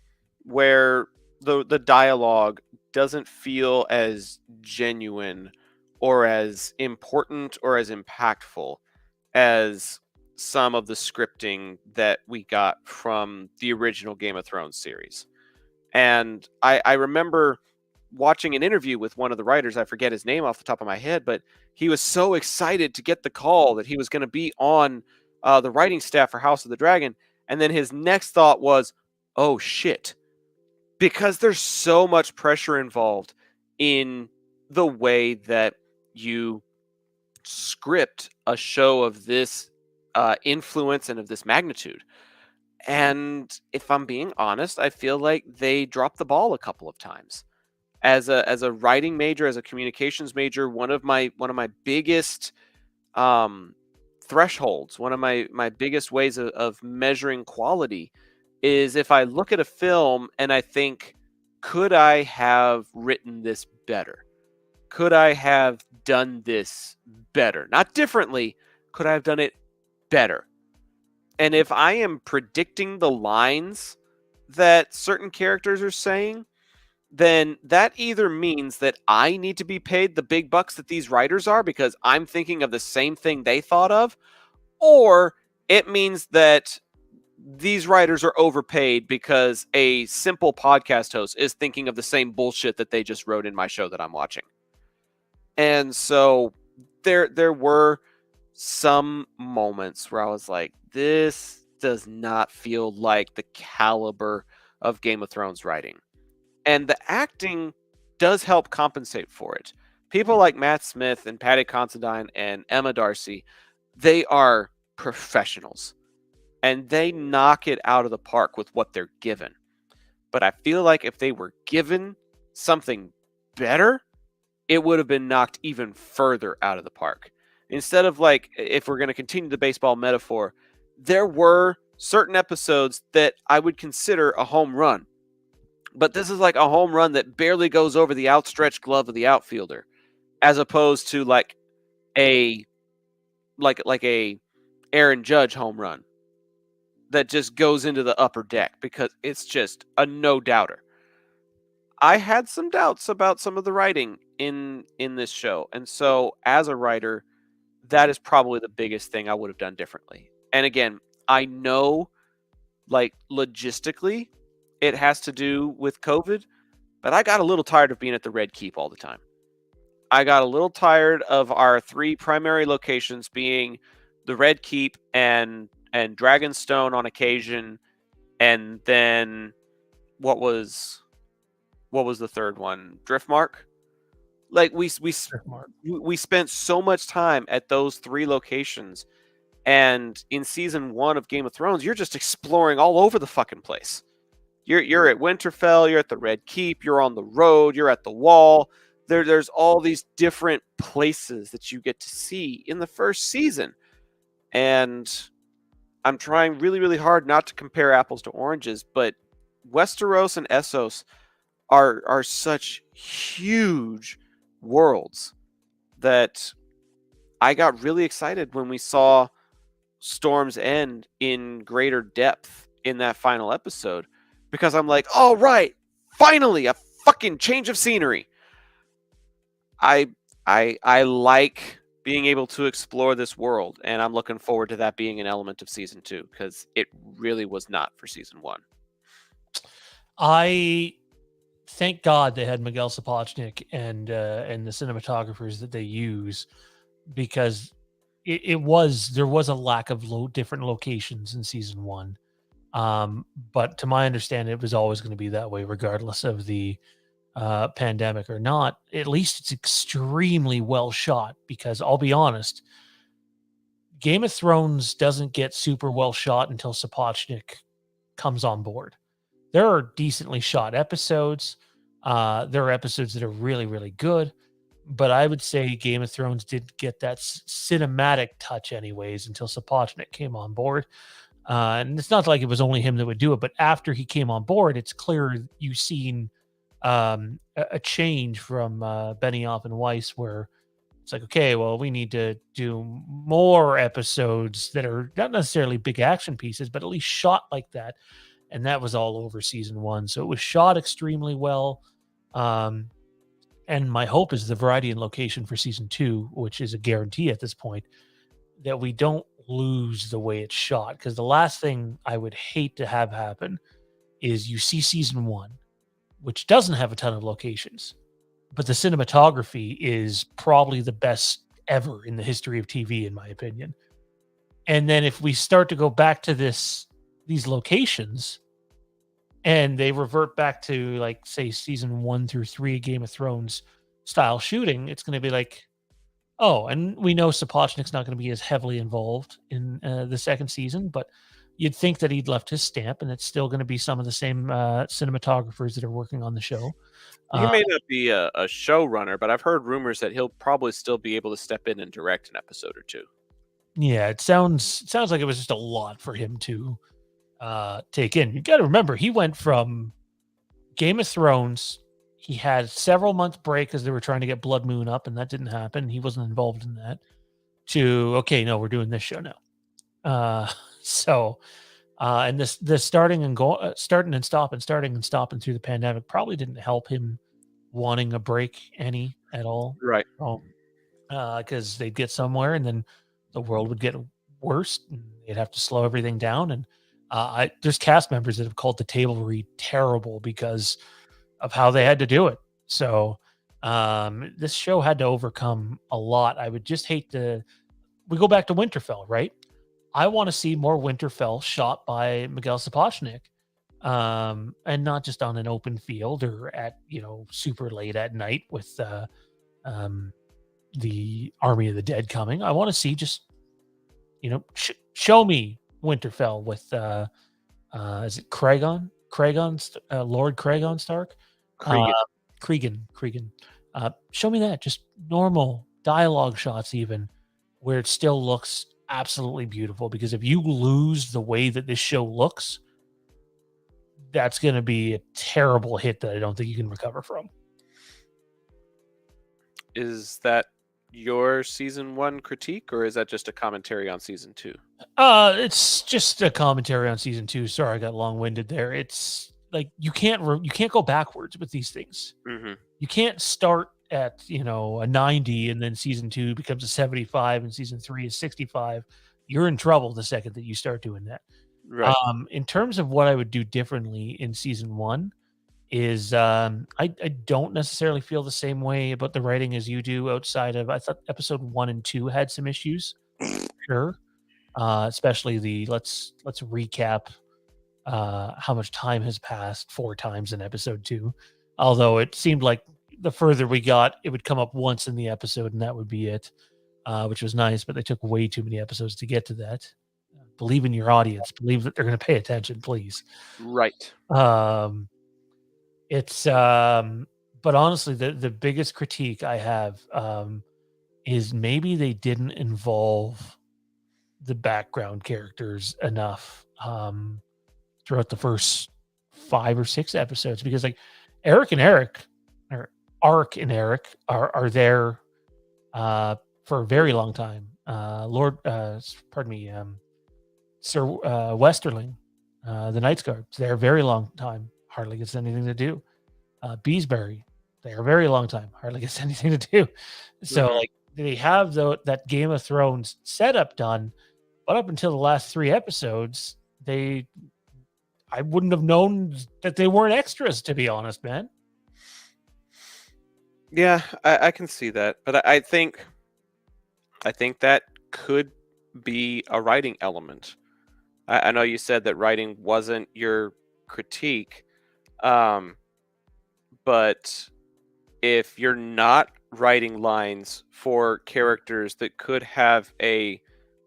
where the dialogue doesn't feel as genuine or as important or as impactful as some of the scripting that we got from the original Game of Thrones series. And I remember watching an interview with one of the writers. I forget his name off the top of my head, but he was so excited to get the call that he was going to be on the writing staff for House of the Dragon. And then his next thought was, oh shit, because there's so much pressure involved in the way that you script a show of this influence and of this magnitude. And if I'm being honest, I feel like they dropped the ball a couple of times. As a writing major, as a communications major, one of my biggest thresholds, one of my biggest ways of measuring quality is if I look at a film and I think, could I have written this better? Could I have done this better? Not differently. Could I have done it better? And if I am predicting the lines that certain characters are saying, then that either means that I need to be paid the big bucks that these writers are because I'm thinking of the same thing they thought of, or it means that these writers are overpaid because a simple podcast host is thinking of the same bullshit that they just wrote in my show that I'm watching. And so there were some moments where I was like, this does not feel like the caliber of Game of Thrones writing. And the acting does help compensate for it. People like Matt Smith and Patty Considine and Emma Darcy, they are professionals. And they knock it out of the park with what they're given. But I feel like if they were given something better, it would have been knocked even further out of the park. Instead of, like, if we're going to continue the baseball metaphor, there were certain episodes that I would consider a home run. But this is like a home run that barely goes over the outstretched glove of the outfielder, as opposed to like a Aaron Judge home run that just goes into the upper deck because it's just a no-doubter. I had some doubts about some of the writing in this show. And so as a writer, that is probably the biggest thing I would have done differently. And again, I know, like, logistically, it has to do with COVID, but I got a little tired of being at the Red Keep all the time. I got a little tired of our three primary locations being the Red Keep and Dragonstone on occasion, and then what was the third one? Driftmark? Like we spent so much time at those three locations, and in season 1 of Game of Thrones, you're just exploring all over the fucking place. You're at Winterfell, you're at the Red Keep, you're on the road, you're at the Wall. There's all these different places that you get to see in the first season. And I'm trying really, really hard not to compare apples to oranges, but Westeros and Essos are such huge worlds that I got really excited when we saw Storm's End in greater depth in that final episode, because I'm like, all right, finally a fucking change of scenery. I like being able to explore this world, and I'm looking forward to that being an element of season 2, because it really was not for season 1. I thank God they had Miguel Sapochnik and the cinematographers that they use, because there was a lack of different locations in season 1. But to my understanding, it was always going to be that way, regardless of the pandemic or not. At least it's extremely well shot, because I'll be honest, Game of Thrones doesn't get super well shot until Sapochnik comes on board. There are decently shot episodes. There are episodes that are really, really good. But I would say Game of Thrones didn't get that cinematic touch anyways until Sapochnik came on board. And it's not like it was only him that would do it, but after he came on board, it's clear you've seen a change from Benioff and Weiss, where it's like, okay, well, we need to do more episodes that are not necessarily big action pieces, but at least shot like that. And that was all over season 1. So it was shot extremely well. And my hope is the variety and location for season 2, which is a guarantee at this point, that we don't lose the way it's shot. Because the last thing I would hate to have happen is you see season 1, which doesn't have a ton of locations, but the cinematography is probably the best ever in the history of TV, in my opinion. And then if we start to go back to these locations, and they revert back to, like, say, season 1 through 3 Game of Thrones style shooting, it's going to be like, oh, and we know Sapochnik's not going to be as heavily involved in the second season, but you'd think that he'd left his stamp, and it's still going to be some of the same cinematographers that are working on the show. He Uh, may not be a showrunner, but I've heard rumors that he'll probably still be able to step in and direct an episode or two. yeah, it sounds like it was just a lot for him to take in. You got to remember, he went from Game of Thrones. He had several month break because they were trying to get Blood Moon up, and that didn't happen. He wasn't involved in that. To okay, no, we're doing this show now. So, and this starting and stopping through the pandemic probably didn't help him wanting a break any at all. Right. Because they'd get somewhere and then the world would get worse and they'd have to slow everything down. And there's cast members that have called the table read terrible because of how they had to do it. So this show had to overcome a lot. I would just hate to. We go back to Winterfell, right? I want to see more Winterfell shot by Miguel Sapochnik, and not just on an open field or at super late at night with the Army of the Dead coming. I want to see just show me Winterfell with is it Cregan? Lord Cregan Stark? Cregan. Show me that. Just normal dialogue shots, even where it still looks absolutely beautiful. Because if you lose the way that this show looks, that's going to be a terrible hit that I don't think you can recover from. Is that your season 1 critique, or is that just a commentary on season 2? It's just a commentary on season 2. Sorry, I got long-winded there. It's like you can't go backwards with these things. Mm-hmm. You can't start at a 90 and then season 2 becomes a 75 and season 3 is 65. You're in trouble the second that you start doing that. Right. In terms of what I would do differently in season 1 is I don't necessarily feel the same way about the writing as you do. Outside of, I thought episode 1 and 2 had some issues. Sure. Especially the let's recap how much time has passed 4 times in episode 2. Although it seemed like the further we got, it would come up once in the episode and that would be it, which was nice, but they took way too many episodes to get to that. Believe in your audience. Believe that they're going to pay attention, please. Right. It's but honestly, the biggest critique I have is maybe they didn't involve the background characters enough throughout the first 5 or 6 episodes, because like Ark and Eric are there for a very long time. Sir Westerling, the Night's Guard, there a very long time, hardly gets anything to do. Beesbury, there a very long time, hardly gets anything to do. So like they have that Game of Thrones setup done, but up until the last 3 episodes, I wouldn't have known that they weren't extras, to be honest, man. Yeah, I can see that, but I think that could be a writing element. I know you said that writing wasn't your critique, but if you're not writing lines for characters that could have a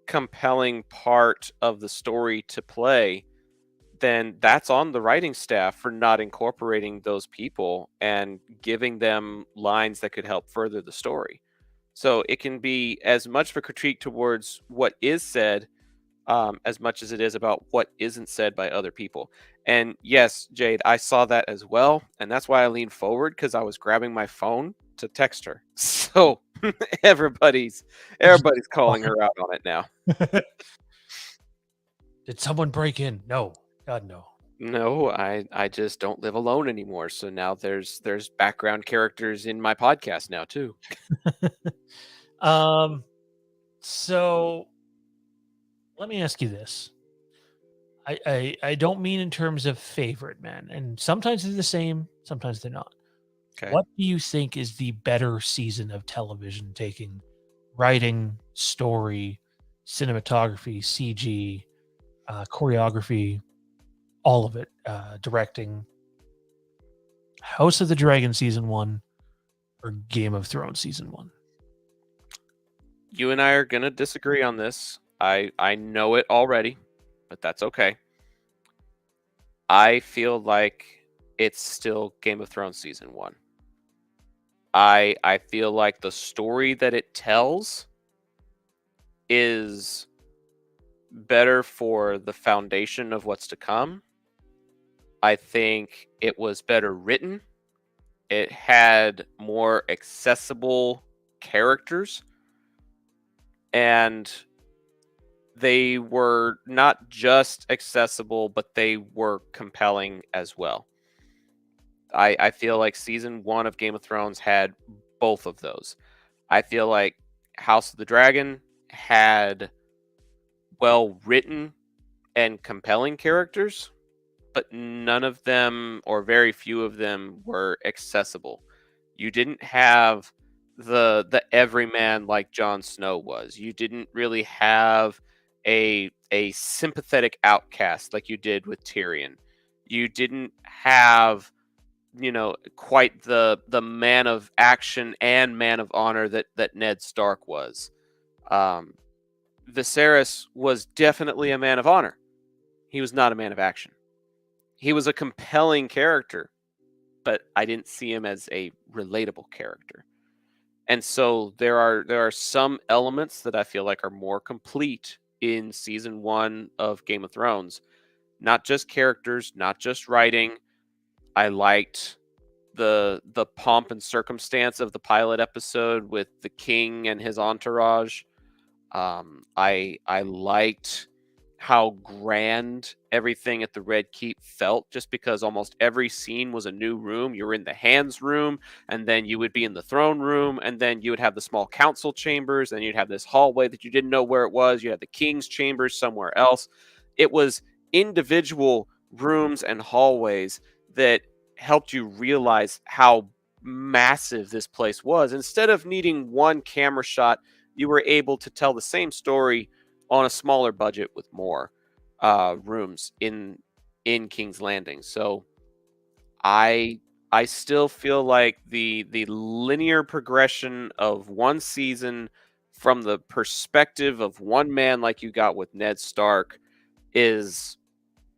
compelling part of the story to play, then that's on the writing staff for not incorporating those people and giving them lines that could help further the story. So it can be as much of a critique towards what is said as much as it is about what isn't said by other people. And yes, Jade, I saw that as well. And that's why I leaned forward, because I was grabbing my phone to text her. So everybody's calling her out on it now. Did someone break in? No. God, no. No, I just don't live alone anymore. So now there's background characters in my podcast now too. So let me ask you this. I don't mean in terms of favorite, man. And sometimes they're the same, sometimes they're not. Okay. What do you think is the better season of television, taking writing, story, cinematography, CG, choreography, all of it, directing? House of the Dragon season 1 or Game of Thrones season 1? You and I are gonna disagree on this. I know it already, but that's okay. I feel like it's still Game of Thrones season 1. I feel like the story that it tells is better for the foundation of what's to come. I think it was better written. It had more accessible characters, and they were not just accessible, but they were compelling as well. I feel like season 1 of Game of Thrones had both of those. I feel like House of the Dragon had well written and compelling characters, but none of them, or very few of them, were accessible. You didn't have the everyman like Jon Snow was. You didn't really have a sympathetic outcast like you did with Tyrion. You didn't have, quite the man of action and man of honor that Ned Stark was. Um, Viserys was definitely a man of honor. He was not a man of action. He was a compelling character, but I didn't see him as a relatable character. And so there are some elements that I feel like are more complete in season 1 of Game of Thrones. Not just characters, not just writing. I liked the pomp and circumstance of the pilot episode with the king and his entourage. I liked how grand everything at the Red Keep felt, just because almost every scene was a new room. You were in the hands room, and then you would be in the throne room, and then you would have the small council chambers, and you'd have this hallway that you didn't know where it was. You had the king's chambers somewhere else. It was individual rooms and hallways that helped you realize how massive this place was. Instead of needing one camera shot, you were able to tell the same story on a smaller budget with more rooms in King's Landing. So I still feel like the linear progression of one season from the perspective of one man, like you got with Ned Stark, is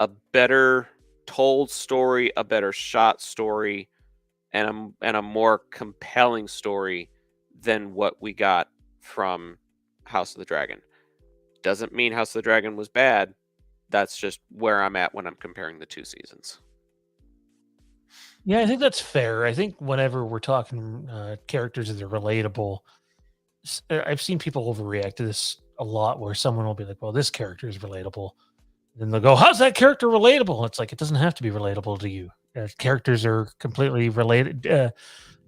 a better told story, a better shot story, and a more compelling story than what we got from House of the Dragon. Doesn't mean House of the Dragon was bad. That's just where I'm at when I'm comparing the two seasons. Yeah, I think that's fair. I think whenever we're talking characters that are relatable, I've seen people overreact to this a lot, where someone will be like, "Well, this character is relatable," then they'll go, "How's that character relatable?" It's like, it doesn't have to be relatable to you. Characters are completely related.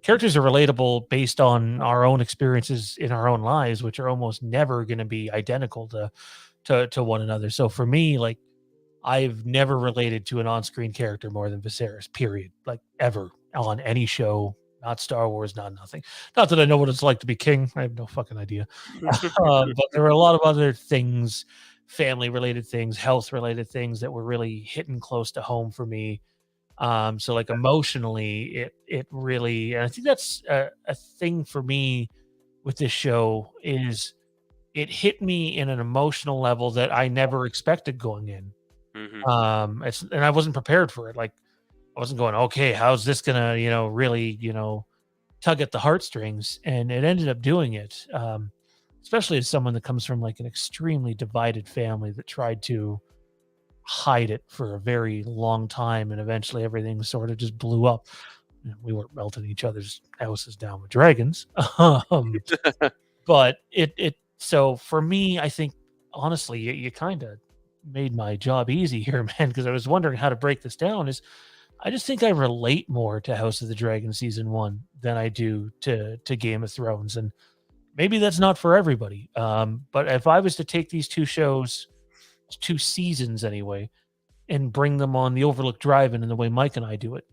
Characters are relatable based on our own experiences in our own lives, which are almost never going to be identical to one another. So for me, like, I've never related to an on-screen character more than Viserys, period. Like, ever, on any show, not Star Wars, not nothing. Not that I know what it's like to be king. I have no fucking idea. But there were a lot of other things, family-related things, health-related things that were really hitting close to home for me. So like emotionally, it really, and I think that's a thing for me with this show, is it hit me in an emotional level that I never expected going in. Hmm. And I wasn't prepared for it. Like, I wasn't going, okay, how's this gonna, really, tug at the heartstrings, and it ended up doing it. Especially as someone that comes from like an extremely divided family that tried to hide it for a very long time, and eventually everything sort of just blew up. We weren't melting each other's houses down with dragons. um, but it so for me, I think, honestly, you kind of made my job easy here, man, because I was wondering how to break this down. Is I just think I relate more to House of the Dragon season 1 than I do to Game of Thrones, and maybe that's not for everybody. But if I was to take these two shows, 2 seasons anyway, and bring them on the Overlook Drive-In in the way Mike and I do it,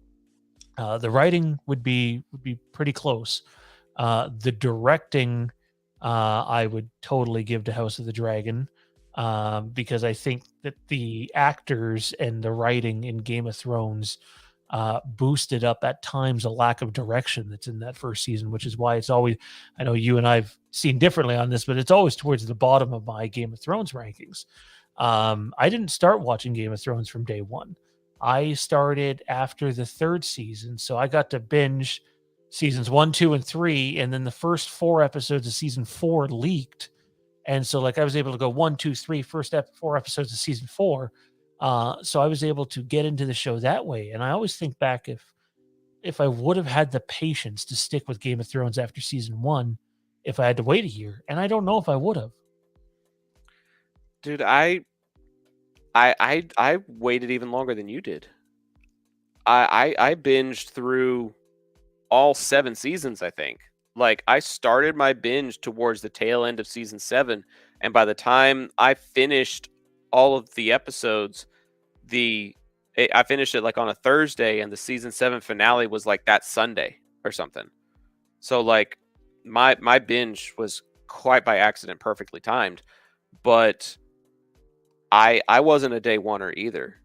The writing would be pretty close. The directing, I would totally give to House of the Dragon, because I think that the actors and the writing in Game of Thrones boosted up at times a lack of direction that's in that first season, which is why it's always, I know you and I've seen differently on this, but it's always towards the bottom of my Game of Thrones rankings. I didn't start watching Game of Thrones from day one. I started after the third season, so I got to binge seasons 1, 2, and 3, and then the first 4 episodes of season 4 leaked, and so like I was able to go 1, 2, 3, 4 episodes of season 4. So I was able to get into the show that way, and I always think back, if I would have had the patience to stick with Game of Thrones after season 1, if I had to wait a year, and I don't know if I would have. Dude, I waited even longer than you did. I binged through all 7 seasons, I think. Like, I started my binge towards the tail end of season 7, and by the time I finished all of the episodes, I finished it like on a Thursday, and the season 7 finale was like that Sunday or something. So like my binge was quite by accident perfectly timed, but I wasn't a day oneer either.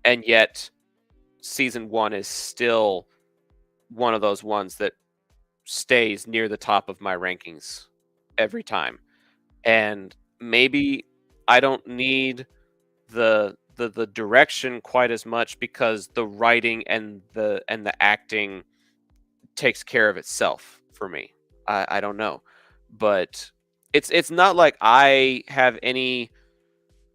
And yet season 1 is still one of those ones that stays near the top of my rankings every time. And maybe I don't need the direction quite as much because the writing and the acting takes care of itself for me. I don't know, but it's not like I have any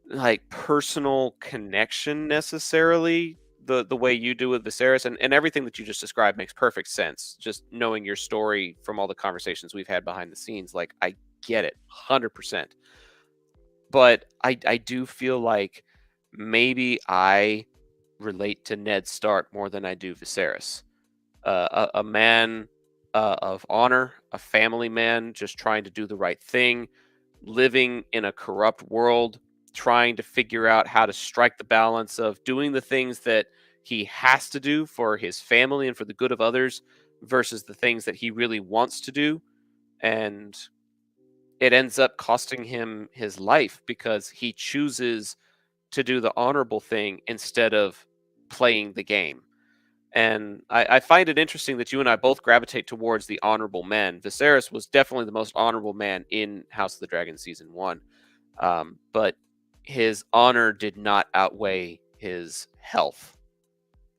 like personal connection necessarily the way you do with Viserys, and everything that you just described makes perfect sense. Just knowing your story from all the conversations we've had behind the scenes, like I get it 100%. But I do feel like maybe I relate to Ned Stark more than I do Viserys. A man of honor, a family man, just trying to do the right thing, living in a corrupt world, trying to figure out how to strike the balance of doing the things that he has to do for his family and for the good of others versus the things that he really wants to do. And it ends up costing him his life because he chooses to do the honorable thing instead of playing the game. And I find it interesting that you and I both gravitate towards the honorable men. Viserys was definitely the most honorable man in House of the Dragon season 1, but his honor did not outweigh his health,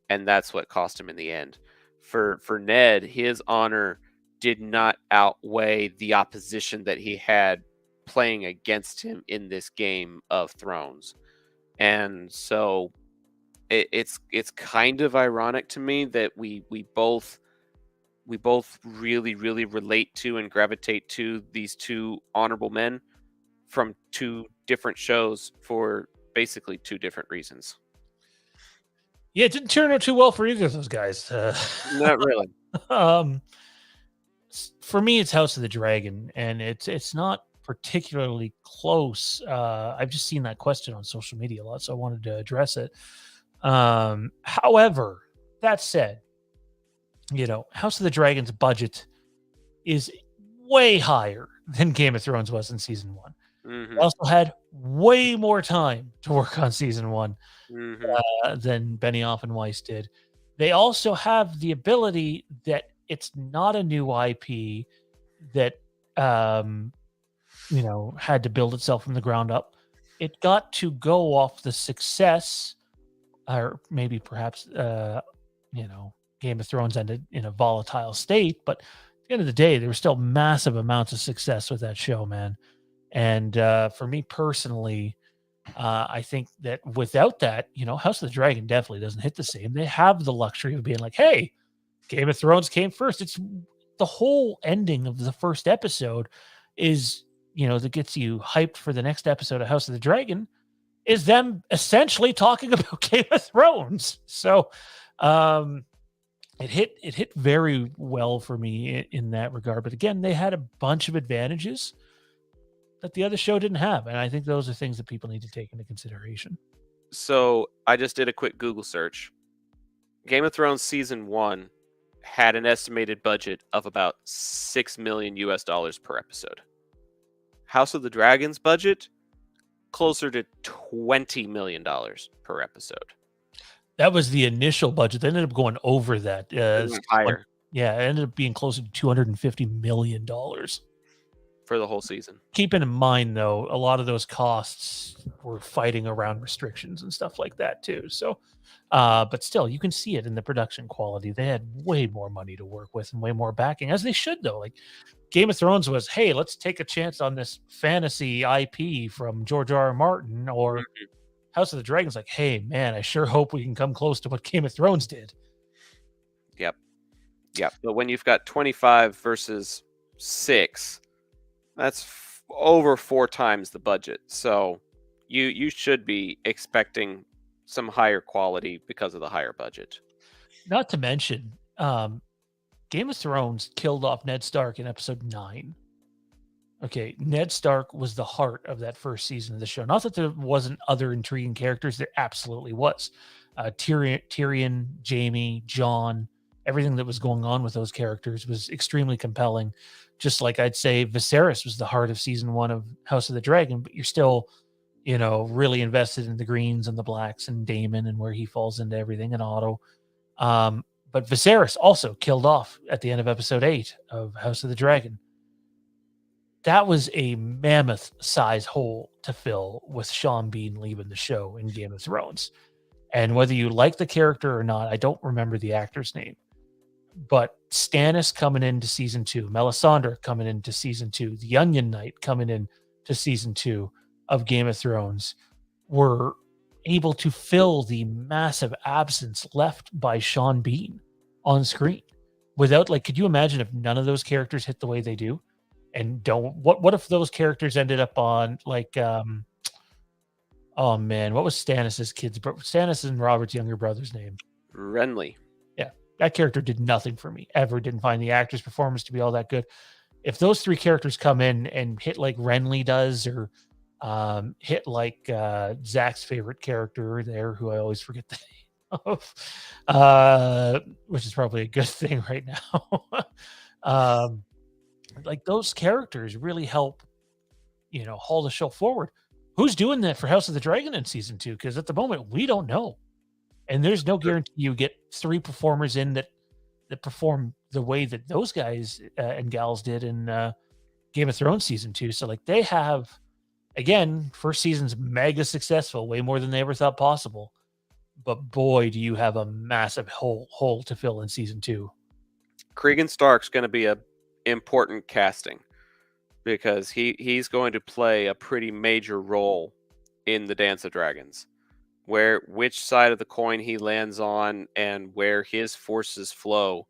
and that's what cost him in the end. For Ned, his honor did not outweigh the opposition that he had playing against him in this Game of Thrones, and so it's kind of ironic to me that we both really relate to and gravitate to these two honorable men from 2 different shows for basically 2 different reasons. Yeah, it didn't turn out too well for either of those guys. Not really. Um, for me, it's House of the Dragon, and it's not particularly close. I've just seen that question on social media a lot, so I wanted to address it. However, that said, House of the Dragon's budget is way higher than Game of Thrones was in season 1. They Mhm. also had way more time to work on season 1 Mhm. than Benioff and Weiss did. They also have the ability that it's not a new IP that um, had to build itself from the ground up. It got to go off the success, or maybe perhaps Game of Thrones ended in a volatile state, but at the end of the day, there were still massive amounts of success with that show, man. And for me personally, I think that without that, House of the Dragon definitely doesn't hit the same. They have the luxury of being like, hey, Game of Thrones came first. It's the whole ending of the first episode is, that gets you hyped for the next episode of House of the Dragon is them essentially talking about Game of Thrones. So it hit very well for me in that regard. But again, they had a bunch of advantages that the other show didn't have. And I think those are things that people need to take into consideration. So I just did a quick Google search. Game of Thrones season 1 had an estimated budget of about $6 million per episode. House of the Dragon's budget closer to $20 million per episode. That was the initial budget. They ended up going over that. It went higher Yeah, it ended up being closer to $250 million. for the whole season. Keeping in mind, though, a lot of those costs were fighting around restrictions and stuff like that, too. So, but still, you can see it in the production quality. They had way more money to work with and way more backing, as they should, though. Like Game of Thrones was, hey, let's take a chance on this fantasy IP from George R. R. Martin, or House of the Dragons, like, hey, man, I sure hope we can come close to what Game of Thrones did. Yep. But when you've got 25 versus 6, that's over 4 times the budget. So you should be expecting some higher quality because of the higher budget. Not to mention, Game of Thrones killed off Ned Stark in episode 9. Okay, Ned Stark was the heart of that first season of the show. Not that there wasn't other intriguing characters, there absolutely was. Tyrion, Jaime, Jon, everything that was going on with those characters was extremely compelling. Just like I'd say Viserys was the heart of season 1 of House of the Dragon, but you're still, really invested in the Greens and the Blacks and Daemon and where he falls into everything, and Otto. But Viserys also killed off at the end of episode 8 of House of the Dragon. That was a mammoth size hole to fill with Sean Bean leaving the show in Game of Thrones. And whether you like the character or not, I don't remember the actor's name, but Stannis coming into season 2, Melisandre coming into season 2, the Onion Knight coming in to season 2 of Game of Thrones were able to fill the massive absence left by Sean Bean on screen. Without, could you imagine if none of those characters hit the way they do? And what if those characters ended up on oh man, what was Stannis' Stannis and Robert's younger brother's name? Renly. Yeah, that character did nothing for me ever. Didn't find the actor's performance to be all that good. If those 3 characters come in and hit like Renly does, or hit like Zach's favorite character there, who I always forget the name of, which is probably a good thing right now. Like those characters really help, haul the show forward. Who's doing that for House of the Dragon in season 2? Because at the moment we don't know, and there's no guarantee you get 3 performers in that perform the way that those guys and gals did in Game of Thrones season 2. So they have, again, first season's mega successful, way more than they ever thought possible. But boy, do you have a massive hole to fill in season 2. Cregan Stark's going to be a important casting, because he's going to play a pretty major role in the Dance of Dragons. Which side of the coin he lands on and where his forces flow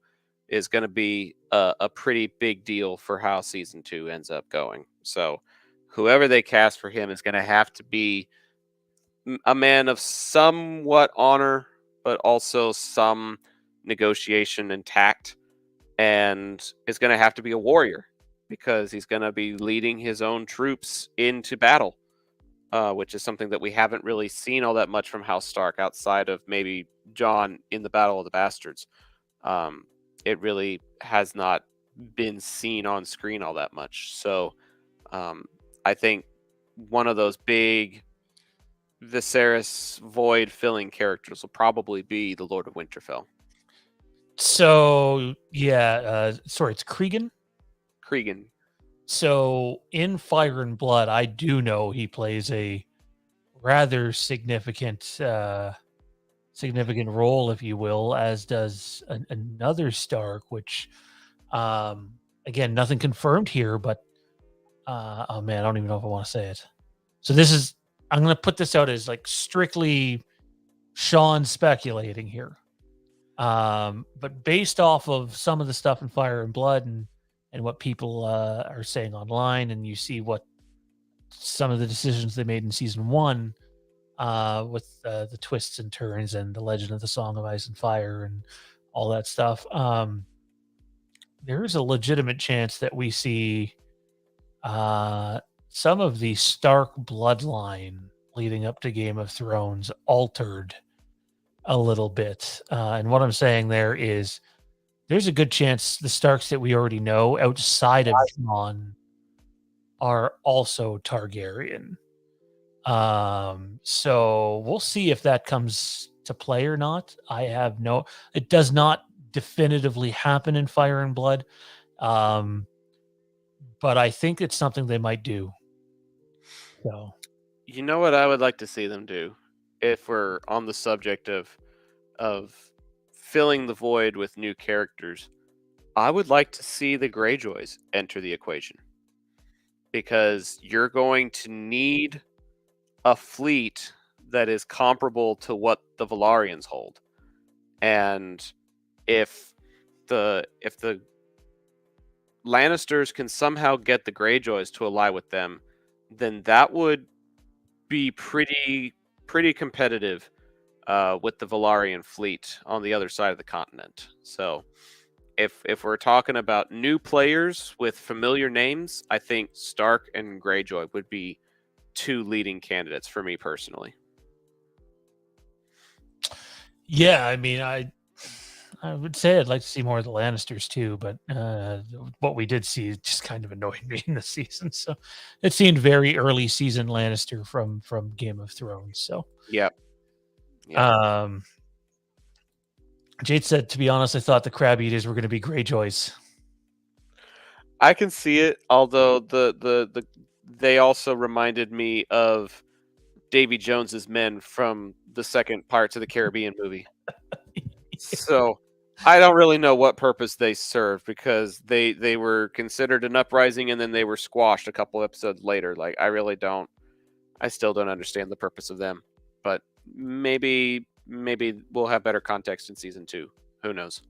is going to be a pretty big deal for how season 2 ends up going. So whoever they cast for him is going to have to be a man of somewhat honor, but also some negotiation and tact, and is going to have to be a warrior, because he's going to be leading his own troops into battle, which is something that we haven't really seen all that much from House Stark, outside of maybe Jon in the Battle of the Bastards. It really has not been seen on screen all that much. So I think one of those big Viserys void filling characters will probably be the Lord of Winterfell. So yeah, sorry, it's Cregan. So in Fire and Blood, I do know he plays a rather significant role, if you will, as does another Stark, which again, nothing confirmed here, but oh man, I don't even know if I want to say it. So I'm going to put this out as strictly Sean speculating here. But based off of some of the stuff in Fire and Blood and what people are saying online, and you see what some of the decisions they made in season 1 with the twists and turns and the legend of the Song of Ice and Fire and all that stuff, there is a legitimate chance that we see some of the Stark bloodline leading up to Game of Thrones altered a little bit. And what I'm saying there is there's a good chance the Starks that we already know outside of Jon are also Targaryen. So we'll see if that comes to play or not. It does not definitively happen in Fire and Blood. But I think it's something they might do. So You know what I would like to see them do, if we're on the subject of filling the void with new characters. I would like to see the Greyjoys enter the equation, because you're going to need a fleet that is comparable to what the Velaryons hold. And if the Lannisters can somehow get the Greyjoys to ally with them, then that would be pretty competitive with the Velaryon fleet on the other side of the continent. So if we're talking about new players with familiar names, I think Stark and Greyjoy would be two leading candidates for me personally. yeah, I mean, I would say I'd like to see more of the Lannisters too, but what we did see just kind of annoyed me in the season. So it seemed very early season Lannister from Game of Thrones. So Yep. Jade said, to be honest, I thought the Crab Eaters were going to be Greyjoys. I can see it, although they also reminded me of Davy Jones's men from the second Pirates of the Caribbean movie. So I don't really know what purpose they served, because they were considered an uprising and then they were squashed a couple episodes later. Like, I still don't understand the purpose of them, but maybe we'll have better context in season 2. Who knows?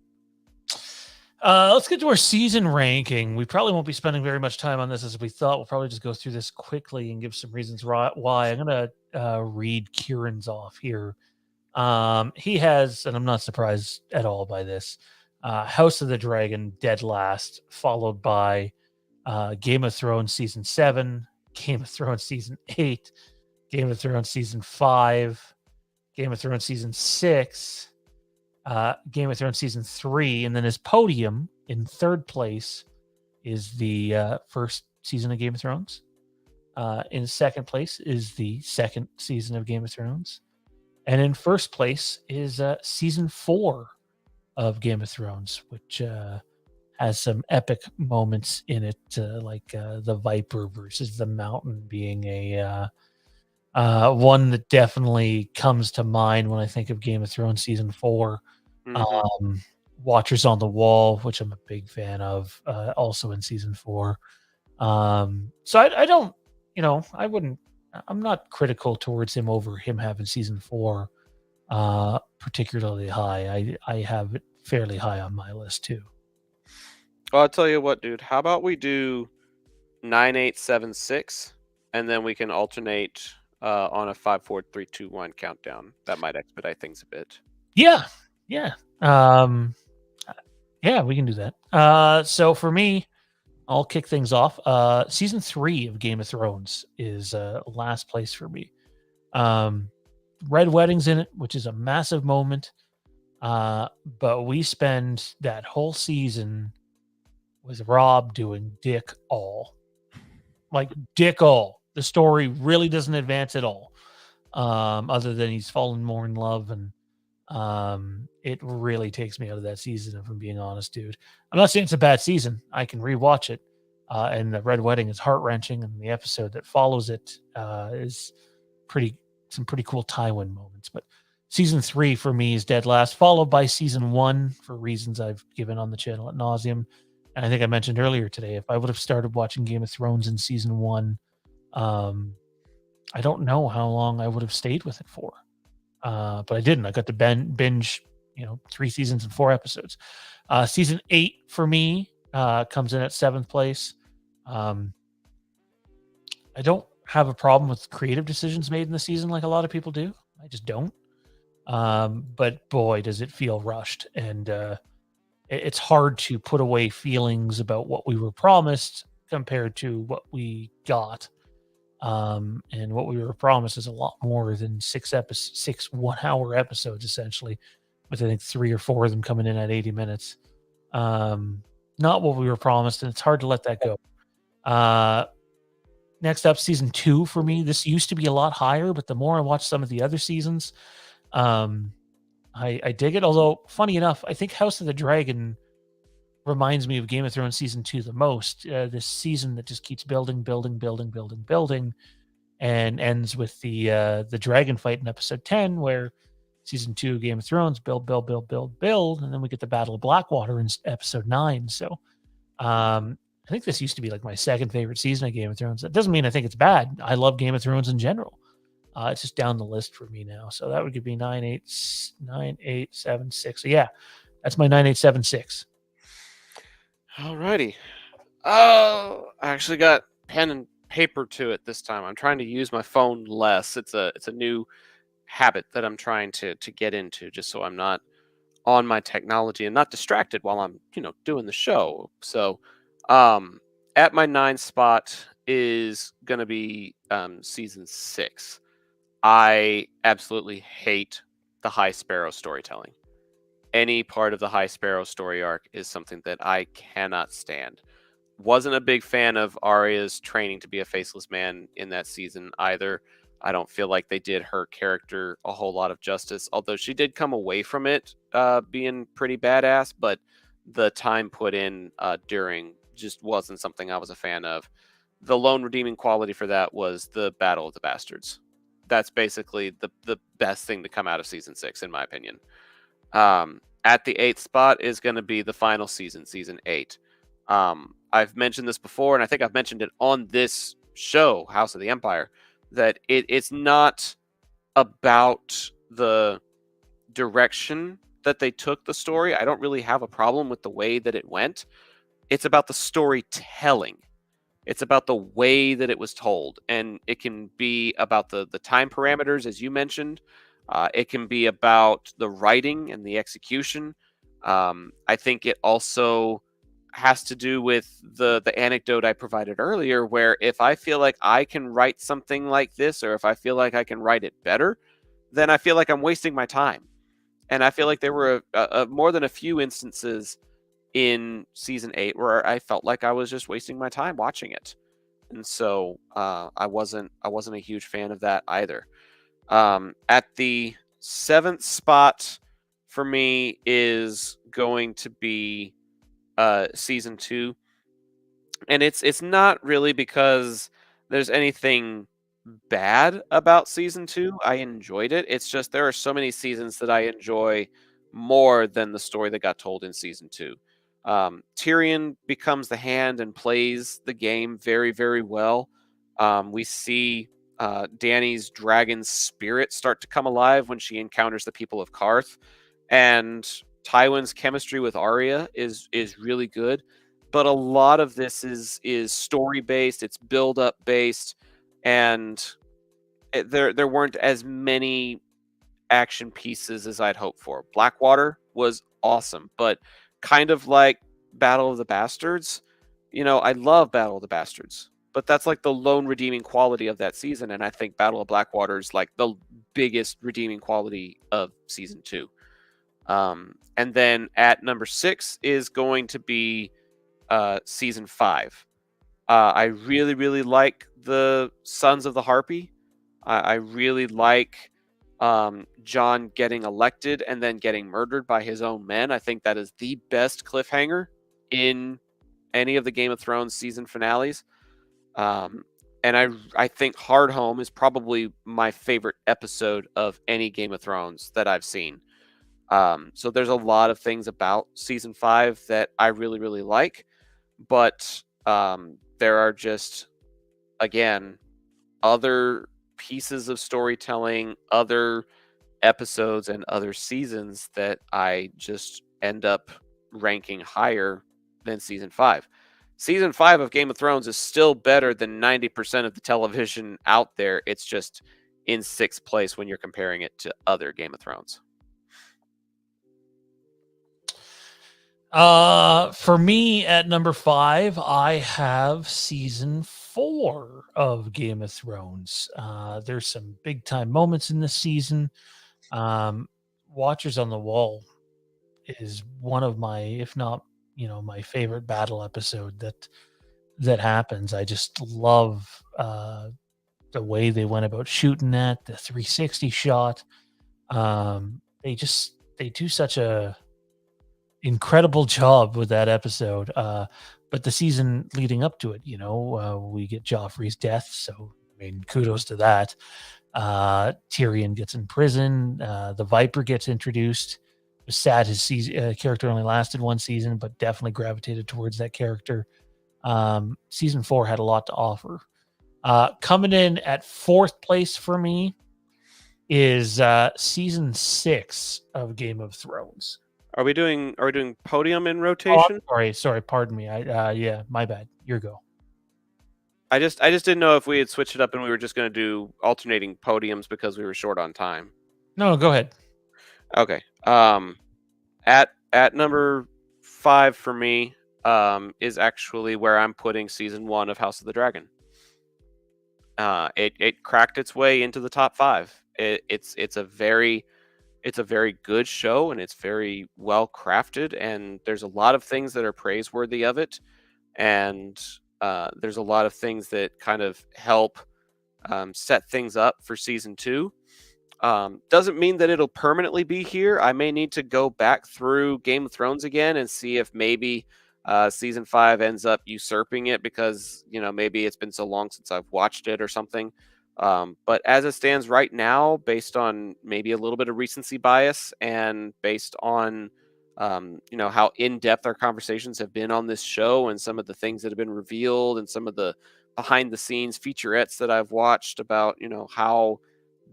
Let's get to our season ranking. We probably won't be spending very much time on this as we thought. We'll probably just go through this quickly and give some reasons why. I'm going to read Kieran's off here. He has, and I'm not surprised at all by this, House of the Dragon, dead last, followed by Game of Thrones Season 7, Game of Thrones Season 8, Game of Thrones Season 5, Game of Thrones Season 6, Game of Thrones Season 3, and then his podium in third place is the first season of Game of Thrones. In second place is the second season of Game of Thrones. And in first place is season 4 of Game of Thrones, which has some epic moments in it, like the Viper versus the Mountain being a one that definitely comes to mind when I think of Game of Thrones season 4. Mm-hmm. Watchers on the Wall, which I'm a big fan of, also in season 4. So I don't, I'm not critical towards him over him having season 4 particularly high. I have it fairly high on my list too. Well, I'll tell you what, dude. How about we do 9, 8, 7, 6, and then we can alternate on a 5, 4, 3, 2, 1 countdown. That might expedite things a bit. Yeah. Yeah, we can do that. So for me, I'll kick things off. Season 3 of Game of Thrones is last place for me. Red Wedding's in it, which is a massive moment. But we spend that whole season with Rob doing dick all. Like dick all. The story really doesn't advance at all. Other than he's fallen more in love, and it really takes me out of that season, if I'm being honest, dude. I'm not saying it's a bad season. I can rewatch it. And the Red Wedding is heart-wrenching, and the episode that follows it is some pretty cool Tywin moments. But season 3 for me is dead last, followed by season 1 for reasons I've given on the channel at nauseum. And I think I mentioned earlier today, if I would have started watching Game of Thrones in season 1, I don't know how long I would have stayed with it for. But I didn't. I got to binge, 3 seasons and 4 episodes. Season 8 for me comes in at 7th place. I don't have a problem with creative decisions made in the season like a lot of people do. I just don't. But boy, does it feel rushed. And it's hard to put away feelings about what we were promised compared to what we got. And what we were promised is a lot more than 6 1-hour episodes, essentially, with I think 3 or 4 of them coming in at 80 minutes. Not what we were promised, and it's hard to let that go. Next up, season 2 for me. This used to be a lot higher, but the more I watch some of the other seasons, I dig it. Although, funny enough, I think House of the Dragon reminds me of Game of Thrones season 2 the most. This season that just keeps building, and ends with the dragon fight in episode 10, where season 2 of Game of Thrones build, and then we get the Battle of Blackwater in episode 9. So I think this used to be like my second favorite season of Game of Thrones. That doesn't mean I think it's bad. I love Game of Thrones in general. It's just down the list for me now. So that would be 9876. So yeah, that's my 9876. Alrighty. Oh, I actually got pen and paper to it this time. I'm trying to use my phone less. It's a new habit that I'm trying to get into, just so I'm not on my technology and not distracted while I'm doing the show. So at my 9 spot is gonna be season 6. I absolutely hate the High Sparrow storytelling. Any part of the High Sparrow story arc is something that I cannot stand. Wasn't a big fan of Arya's training to be a faceless man in that season either. I don't feel like they did her character a whole lot of justice, although she did come away from it being pretty badass, but the time put in during just wasn't something I was a fan of. The lone redeeming quality for that was the Battle of the Bastards. That's basically the best thing to come out of season 6, in my opinion. At the 8th spot is going to be the final season, season 8. I've mentioned this before, and I think I've mentioned it on this show, House of the Empire, that it's not about the direction that they took the story. I don't really have a problem with the way that it went. It's about the storytelling. It's about the way that it was told, and it can be about the time parameters, as you mentioned. It can be about the writing and the execution. I think it also has to do with the anecdote I provided earlier, where if I feel like I can write something like this, or if I feel like I can write it better, then I feel like I'm wasting my time. And I feel like there were more than a few instances in season 8 where I felt like I was just wasting my time watching it, and so I wasn't a huge fan of that either. At the 7th spot for me is going to be season 2, and it's not really because there's anything bad about season 2. I enjoyed it. It's just there are so many seasons that I enjoy more than the story that got told in season 2. Tyrion becomes the hand and plays the game very, very well. We see Dany's dragon spirit start to come alive when she encounters the people of Karth, and Tywin's chemistry with Arya is really good. But a lot of this is story based. It's build up based, and there weren't as many action pieces as I'd hoped for. Blackwater was awesome, but kind of like Battle of the Bastards, I love Battle of the Bastards, but that's like the lone redeeming quality of that season, and I think Battle of Blackwater is like the biggest redeeming quality of season 2. And then at number 6 is going to be season 5. I really, really like the Sons of the Harpy. I really like Jon getting elected and then getting murdered by his own men. I think that is the best cliffhanger in any of the Game of Thrones season finales. And I think Hardhome is probably my favorite episode of any Game of Thrones that I've seen. So there's a lot of things about season 5 that I really, really like, but there are just, again, other pieces of storytelling, other episodes, and other seasons that I just end up ranking higher than season 5. Season 5 of Game of Thrones is still better than 90% of the television out there. It's just in 6th place when you're comparing it to other Game of Thrones. For me at number 5, I have season 4 of Game of Thrones. There's some big time moments in this season. Um, Watchers on the Wall is one of my, if not, my favorite battle episode that happens. I just love the way they went about shooting that, the 360 shot. They do such a incredible job with that episode. But the season leading up to it, we get Joffrey's death. So, I mean, kudos to that. Tyrion gets in prison. The Viper gets introduced. It was sad his character only lasted one season, but definitely gravitated towards that character. Season 4 had a lot to offer. Coming in at 4th place for me is season 6 of Game of Thrones. Are we doing podium in Oh, rotation? sorry, pardon me. Yeah, my bad. Your go. I just didn't know if we had switched it up and we were just going to do alternating podiums because we were short on time. No, go ahead. Okay. At number 5 for me is actually where I'm putting season 1 of House of the Dragon. It cracked its way into the top 5. It's a very good show, and it's very well crafted, and there's a lot of things that are praiseworthy of it, and there's a lot of things that kind of help set things up for season 2. Doesn't mean that it'll permanently be here. I may need to go back through Game of Thrones again and see if maybe season 5 ends up usurping it because, maybe it's been so long since I've watched it or something. But as it stands right now, based on maybe a little bit of recency bias and based on, how in-depth our conversations have been on this show and some of the things that have been revealed and some of the behind the scenes featurettes that I've watched about, how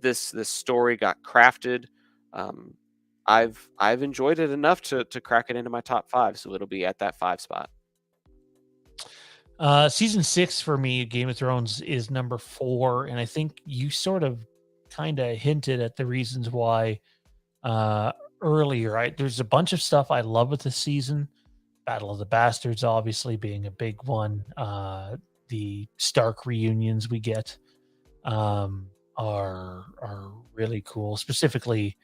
this story got crafted. I've enjoyed it enough to crack it into my top 5, so it'll be at that 5 spot. Season 6 for me, Game of Thrones, is number 4, and I think you sort of kind of hinted at the reasons why earlier. There's a bunch of stuff I love with this season. Battle of the Bastards, obviously, being a big one. The Stark reunions we get are really cool, specifically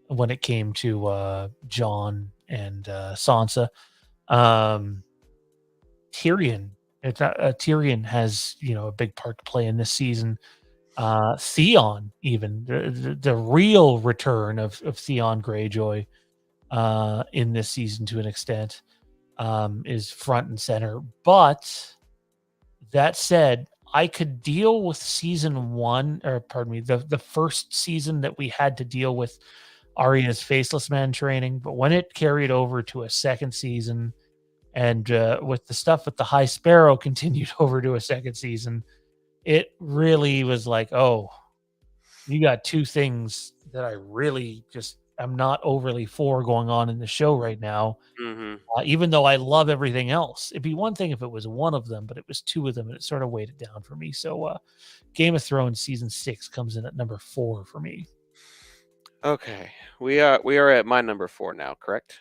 when it came to Jon and Sansa. Tyrion. Tyrion has a big part to play in this season. Theon, even the real return of Theon Greyjoy in this season to an extent, is front and center. But that said, I could deal with season 1, or pardon me, the first season that we had to deal with Arya's Faceless Man training, but when it carried over to a second season, and with the stuff with the High Sparrow continued over to a second season, it really was like, oh, you got two things that I really just am not overly for going on in the show right now. Mm-hmm. Even though I love everything else, it'd be one thing if it was one of them, but it was two of them, and it sort of weighed it down for me. So, Game of Thrones season 6 comes in at number 4 for me. Okay, we are at my number 4 now, correct?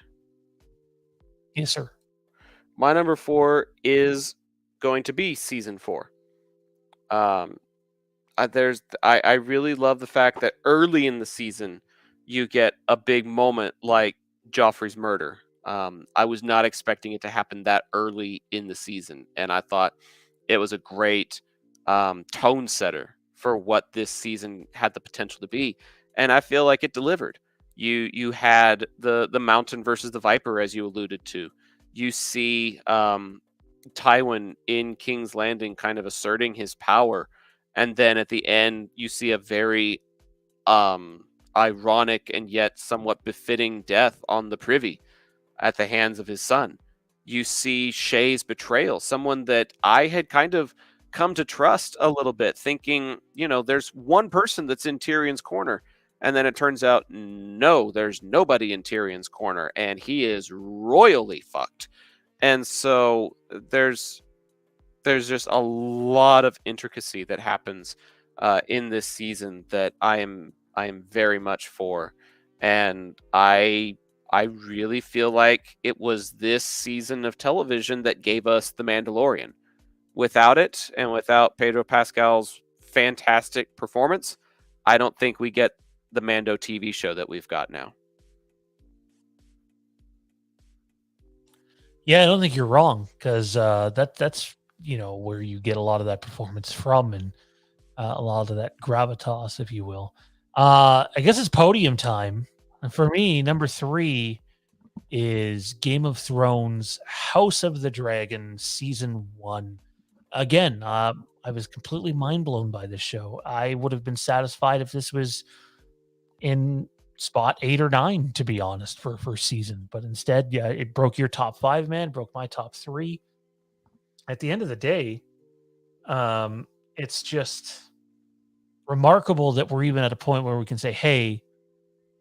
Yes, sir. My number 4 is going to be season 4. I really love the fact that early in the season you get a big moment like Joffrey's murder. I was not expecting it to happen that early in the season, and I thought it was a great tone setter for what this season had the potential to be, and I feel like it delivered. You had the Mountain versus the Viper, as you alluded to. You see Tywin in King's Landing kind of asserting his power, and then at the end you see a very ironic and yet somewhat befitting death on the privy at the hands of his son. You see Shay's betrayal, someone that I had kind of come to trust a little bit, thinking, there's one person that's in Tyrion's corner. And then it turns out, no, there's nobody in Tyrion's corner, and he is royally fucked. And so there's just a lot of intricacy that happens in this season that I am very much for, and I I really feel like it was this season of television that gave us The Mandalorian. Without it, and without Pedro Pascal's fantastic performance, I don't think we get the Mando TV show that we've got now. Yeah, I don't think you're wrong because that's where you get a lot of that performance from and a lot of that gravitas, if you will. I guess it's podium time. And for me, number 3 is Game of Thrones House of the Dragon season 1. Again, I was completely mind blown by this show. I would have been satisfied if this was in spot 8 or 9, to be honest, for first season. But instead, yeah, it broke your top 5, man, broke my top 3. At the end of the day, it's just remarkable that we're even at a point where we can say, hey,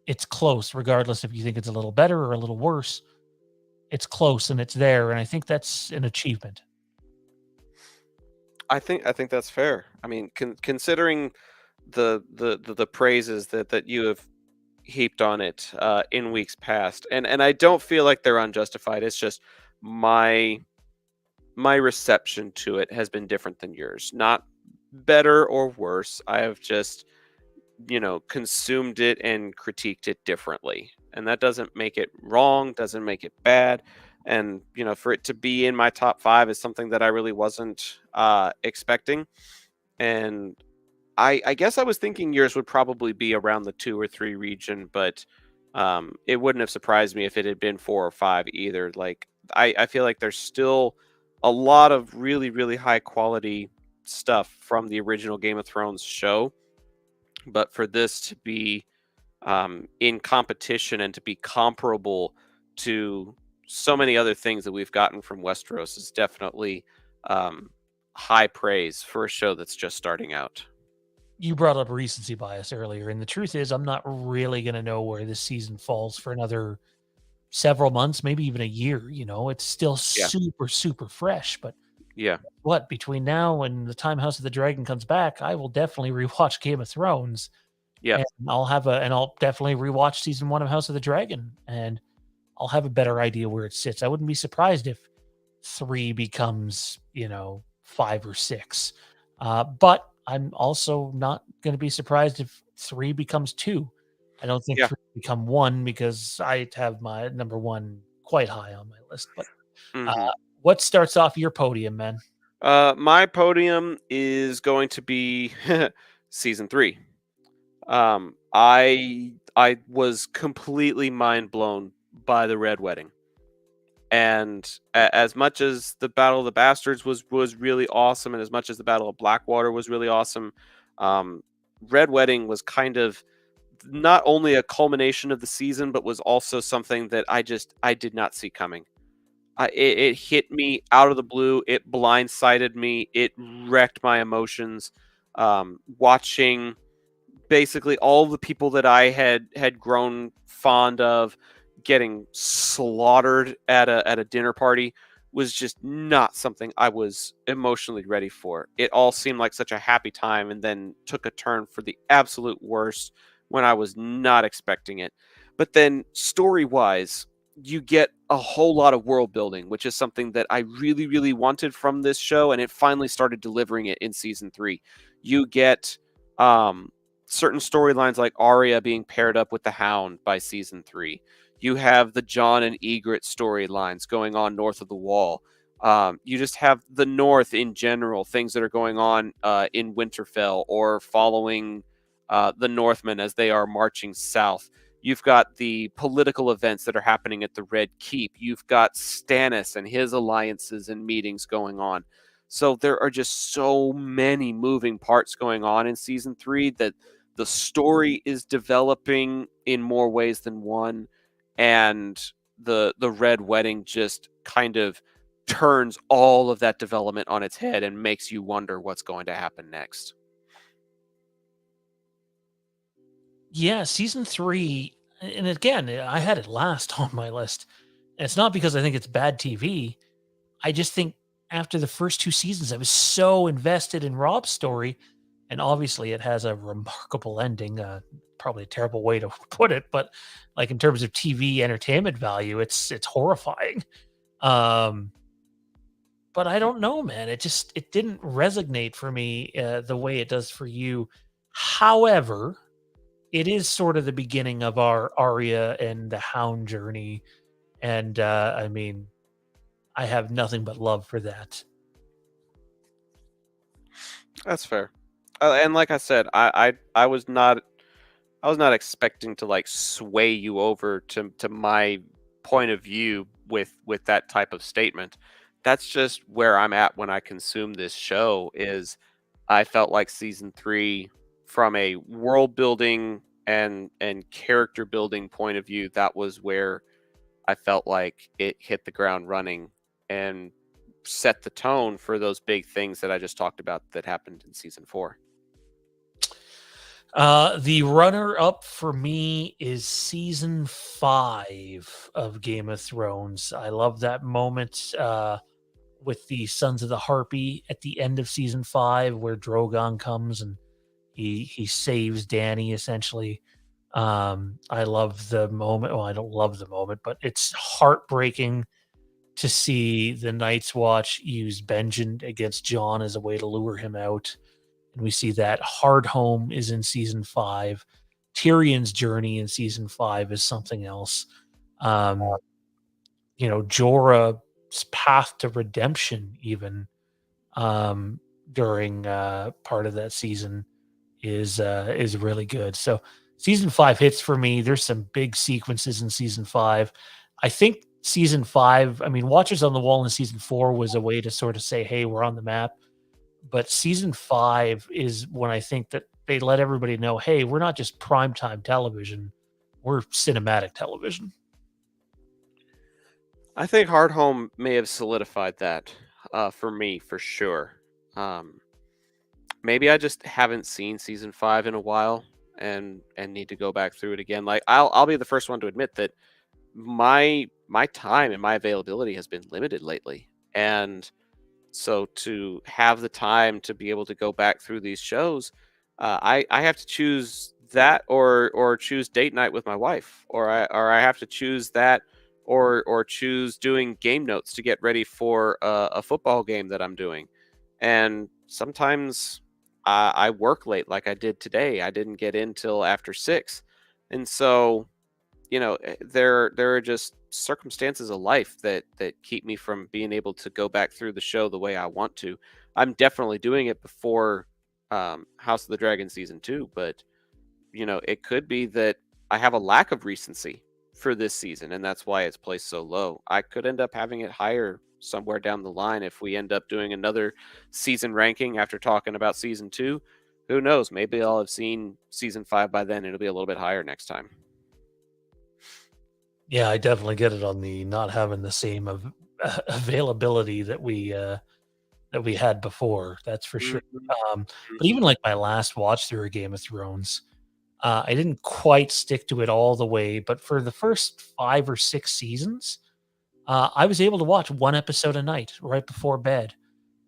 it's close, regardless if you think it's a little better or a little worse. It's close and it's there. And I think that's an achievement. I think that's fair. I mean, considering the praises that you have heaped on it in weeks past, and I don't feel like they're unjustified. It's just my reception to it has been different than yours. Not better or worse. I have just consumed it and critiqued it differently, and that doesn't make it wrong, doesn't make it bad. And for it to be in my top 5 is something that I really wasn't expecting. And I guess I was thinking yours would probably be around the 2 or 3 region, but it wouldn't have surprised me if it had been 4 or 5 either. Like I feel like there's still a lot of really, really high quality stuff from the original Game of Thrones show, but for this to be in competition and to be comparable to so many other things that we've gotten from Westeros is definitely high praise for a show that's just starting out. You brought up recency bias earlier, and the truth is, I'm not really going to know where this season falls for another several months, maybe even a year. It's still Yeah. super, super fresh. But Yeah. what between now and the time House of the Dragon comes back, I will definitely rewatch Game of Thrones. Yeah. And I'll definitely rewatch season 1 of House of the Dragon, and I'll have a better idea where it sits. I wouldn't be surprised if 3 becomes, 5 or 6. But I'm also not going to be surprised if 3 becomes 2. I don't think Yeah. 3 become 1 because I have my number 1 quite high on my list. But what starts off your podium, man? My podium is going to be season 3. I was completely mind blown by the Red Wedding, and as much as the Battle of the Bastards was really awesome, and as much as the Battle of Blackwater was really awesome, Red Wedding was kind of not only a culmination of the season, but was also something that I did not see coming. It hit me out of the blue. It blindsided me. It wrecked my emotions. Watching basically all the people that I had grown fond of getting slaughtered at a dinner party was just not something I was emotionally ready for. It all seemed like such a happy time, and then took a turn for the absolute worst when I was not expecting it. But then story-wise, you get a whole lot of world building, which is something that I really, really wanted from this show, and it finally started delivering it in season 3. You get certain storylines like Arya being paired up with the Hound by season 3. You have the Jon and Ygritte storylines going on north of the Wall. You just have the North in general, things that are going on in Winterfell or following the Northmen as they are marching south. You've got the political events that are happening at the Red Keep. You've got Stannis and his alliances and meetings going on. So there are just so many moving parts going on in season 3 that the story is developing in more ways than one, and the Red Wedding just kind of turns all of that development on its head and makes you wonder what's going to happen next. Yeah, season 3, and again, I had it last on my list. And it's not because I think it's bad TV. I just think after the first 2 seasons, I was so invested in Rob's story, and obviously it has a remarkable ending. Probably a terrible way to put it, but like in terms of TV entertainment value, it's horrifying. Um, but I don't know, man. It didn't resonate for me the way it does for you. However, it is sort of the beginning of our Arya and the Hound journey, and I mean, I have nothing but love for that. That's fair. And like I said, I was not expecting to like sway you over to my point of view with that type of statement. That's just where I'm at when I consume this show. Is I felt like season 3, from a world building and character building point of view, that was where I felt like it hit the ground running and set the tone for those big things that I just talked about that happened in season 4. The runner up for me is season 5 of Game of Thrones. I love that moment with the Sons of the Harpy at the end of season 5, where Drogon comes and he saves Danny essentially. I love the moment. Well, I don't love the moment, but it's heartbreaking to see the Night's Watch use Benjen against John as a way to lure him out. And we see that Hardhome is in season 5. Tyrion's journey in season 5 is something else. Um, Jorah's path to redemption, even during part of that season, is really good. So season 5 hits for me. There's some big sequences in season 5. I think season 5, I mean, Watchers on the Wall in season 4 was a way to sort of say, hey, we're on the map. But season 5 is when I think that they let everybody know, hey, we're not just primetime television, we're cinematic television. I think Hard Home may have solidified that for me for sure. Um, Maybe I just haven't seen season 5 in a while and need to go back through it again. Like I'll be the first one to admit that my time and my availability has been limited lately. And so to have the time to be able to go back through these shows, I have to choose that or choose date night with my wife, or I have to choose that or choose doing game notes to get ready for a football game that I'm doing. And sometimes I work late, like I did today. I didn't get in till after 6, and so there are just circumstances of life that keep me from being able to go back through the show the way I want to. I'm definitely doing it before House of the Dragon season 2, but it could be that I have a lack of recency for this season, and that's why it's placed so low. I could end up having it higher somewhere down the line if we end up doing another season ranking after talking about season 2. Who knows? Maybe I'll have seen season 5 by then. It'll be a little bit higher next time. Yeah, I definitely get it on the not having the same availability that we had before. That's for sure. Mhm, But mhm. even like my last watch through of Game of Thrones, I didn't quite stick to it all the way. But for the first 5 or 6 seasons, I was able to watch one episode a night right before bed.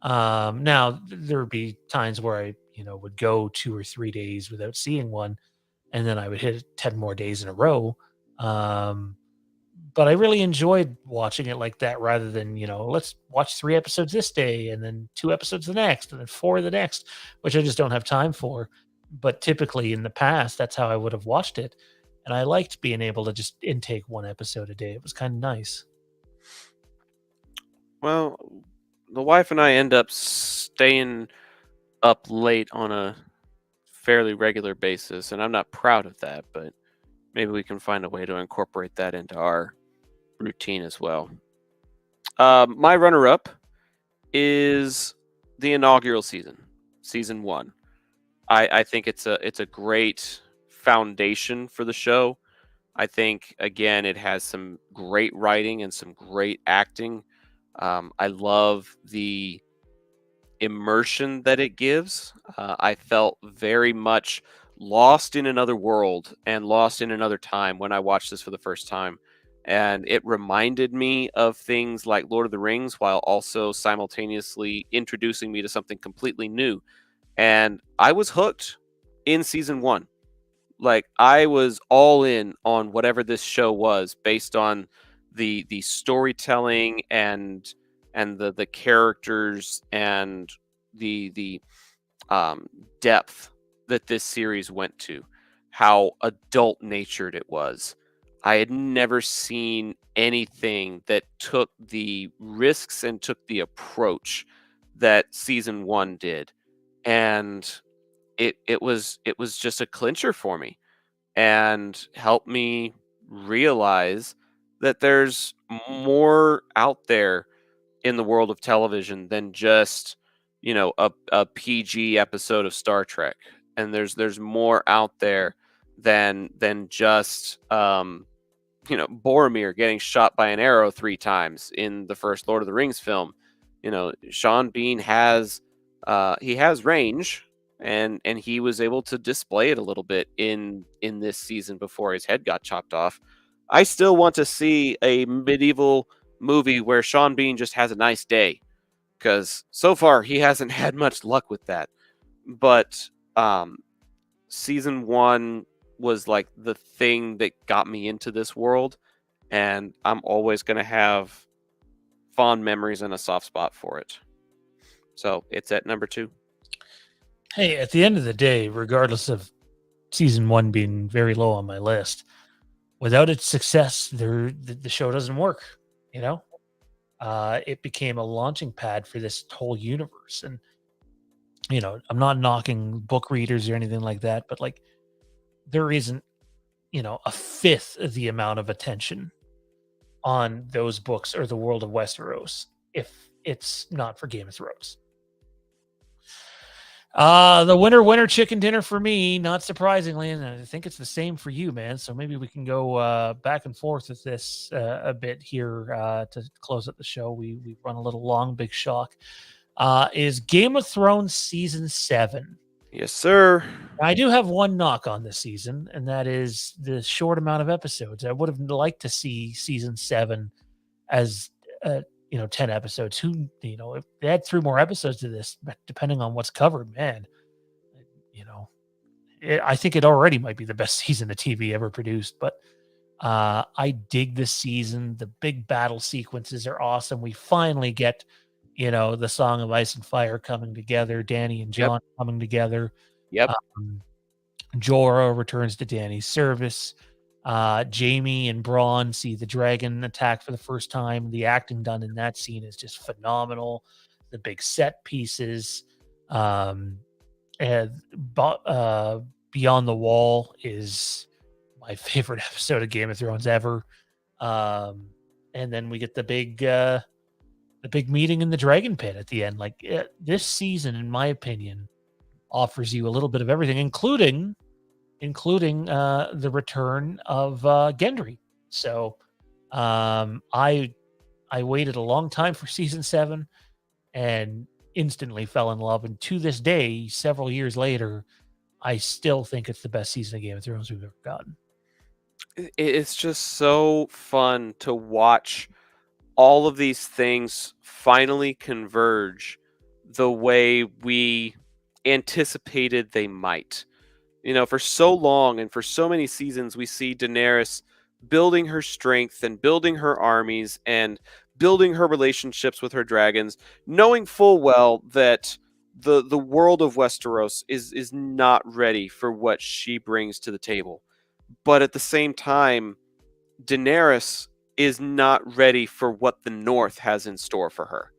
Now there would be times where I, would go 2 or 3 days without seeing one, and then I would hit 10 more days in a row. Um, but I really enjoyed watching it like that rather than, let's watch 3 episodes this day and then 2 episodes the next and then four the next, which I just don't have time for. But typically in the past, that's how I would have watched it. And I liked being able to just intake one episode a day. It was kind of nice. Well, the wife and I end up staying up late on a fairly regular basis, and I'm not proud of that, but maybe we can find a way to incorporate that into our routine as well. My runner up is the inaugural season, season 1. I think it's a great foundation for the show. I think again it has some great writing and some great acting. I love the immersion that it gives. I felt very much lost in another world and lost in another time when I watched this for the first time. And it reminded me of things like Lord of the Rings while also simultaneously introducing me to something completely new. and I was hooked in season 1. Like, I was all in on whatever this show was based on the storytelling and the characters and the um, depth that this series went to, how adult natured it was. I had never seen anything that took the risks and took the approach that season 1 did. And it was just a clincher for me and helped me realize that there's more out there in the world of television than just, a PG episode of Star Trek. And there's more out there than just Boromir getting shot by an arrow 3 times in the first Lord of the Rings film. Sean Bean has range, and he was able to display it a little bit in this season before his head got chopped off. I still want to see a medieval movie where Sean Bean just has a nice day, because so far he hasn't had much luck with that. But season 1 was like the thing that got me into this world, and I'm always going to have fond memories and a soft spot for it. So it's at number 2. Hey, at the end of the day, regardless of season 1 being very low on my list, without its success, the show doesn't work. You know, it became a launching pad for this whole universe, and I'm not knocking book readers or anything like that, but like there isn't a fifth of the amount of attention on those books or the world of Westeros if it's not for Game of Thrones. The winner chicken dinner for me, not surprisingly, and I think it's the same for you, man. So maybe we can go back and forth with this a bit here to close out the show. We run a little long, big shock. Is Game of Thrones season 7? Yes, sir. I do have one knock on this season, and that is the short amount of episodes. I would have liked to see season 7 as 10 episodes. If they had 3 more episodes to this, but depending on what's covered, man, I think it already might be the best season of TV ever produced. But I dig this season. The big battle sequences are awesome. We finally get, the Song of Ice and Fire coming together, Danny and John coming together. Yep. Jorah returns to Danny's service. Jamie and Braun see the dragon attack for the first time. The acting done in that scene is just phenomenal. The big set pieces. And Beyond the Wall is my favorite episode of Game of Thrones ever. And then we get the big meeting in the dragon pit at the end. Like this season, in my opinion, offers you a little bit of everything, including the return of Gendry. So I waited a long time for season 7 and instantly fell in love. And to this day, several years later, I still think it's the best season of Game of Thrones we've ever gotten. It's just so fun to watch all of these things finally converge the way we anticipated they might. For so long and for so many seasons, we see Daenerys building her strength and building her armies and building her relationships with her dragons, knowing full well that the world of Westeros is not ready for what she brings to the table. But at the same time, Daenerys is not ready for what the North has in store for her.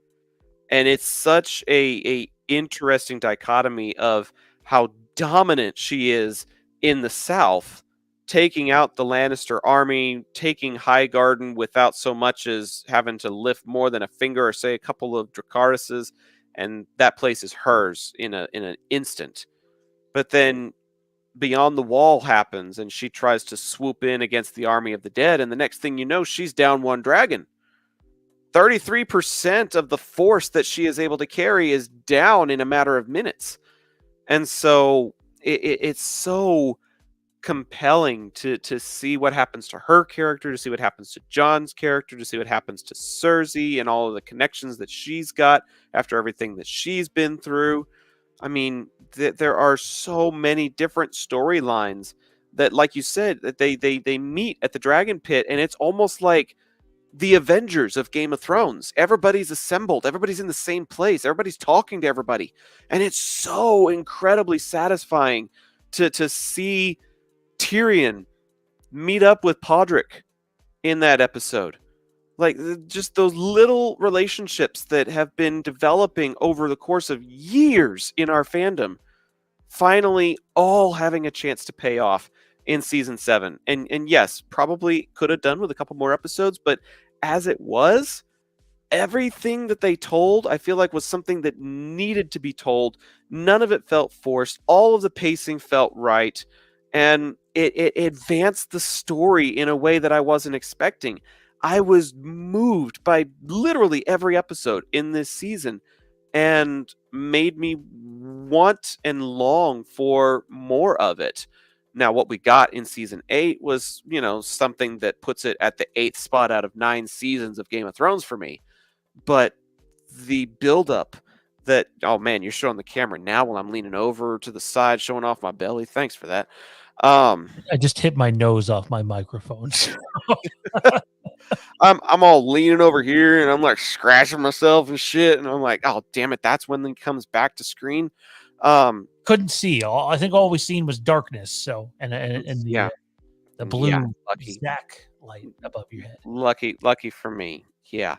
And it's such a interesting dichotomy of how dominant she is in the South, taking out the Lannister army, taking Highgarden without so much as having to lift more than a finger or say a couple of Dracarys's, and that place is hers in an instant. But then Beyond the Wall happens, and she tries to swoop in against the army of the dead, and the next thing you know, she's down one dragon. 33% of the force that she is able to carry is down in a matter of minutes. And so it's so compelling to see what happens to her character, to see what happens to Jon's character, to see what happens to Cersei and all of the connections that she's got after everything that she's been through. I mean, there are so many different storylines that, like you said, that they meet at the Dragon Pit, and it's almost like the Avengers of Game of Thrones. Everybody's assembled, everybody's in the same place, everybody's talking to everybody, and it's so incredibly satisfying to see Tyrion meet up with Podrick in that episode. Like, just those little relationships that have been developing over the course of years in our fandom, finally all having a chance to pay off in season 7. And yes, probably could have done with a couple more episodes, but as it was, everything that they told, I feel like, was something that needed to be told. None of it felt forced. All of the pacing felt right, and it advanced the story in a way that I wasn't expecting. I was moved by literally every episode in this season, and made me want and long for more of it. Now, what we got in season 8 was, something that puts it at the 8th spot out of 9 seasons of Game of Thrones for me. But the buildup that, oh man, you're showing the camera now while I'm leaning over to the side, showing off my belly. Thanks for that. I just hit my nose off my microphone. I'm all leaning over here and I'm like scratching myself and shit, and I'm like, oh damn it, that's when it comes back to screen. Couldn't see. I think all we seen was darkness. So and Yeah. the blue Yeah, lucky. Zach light above your head. Lucky for me. Yeah.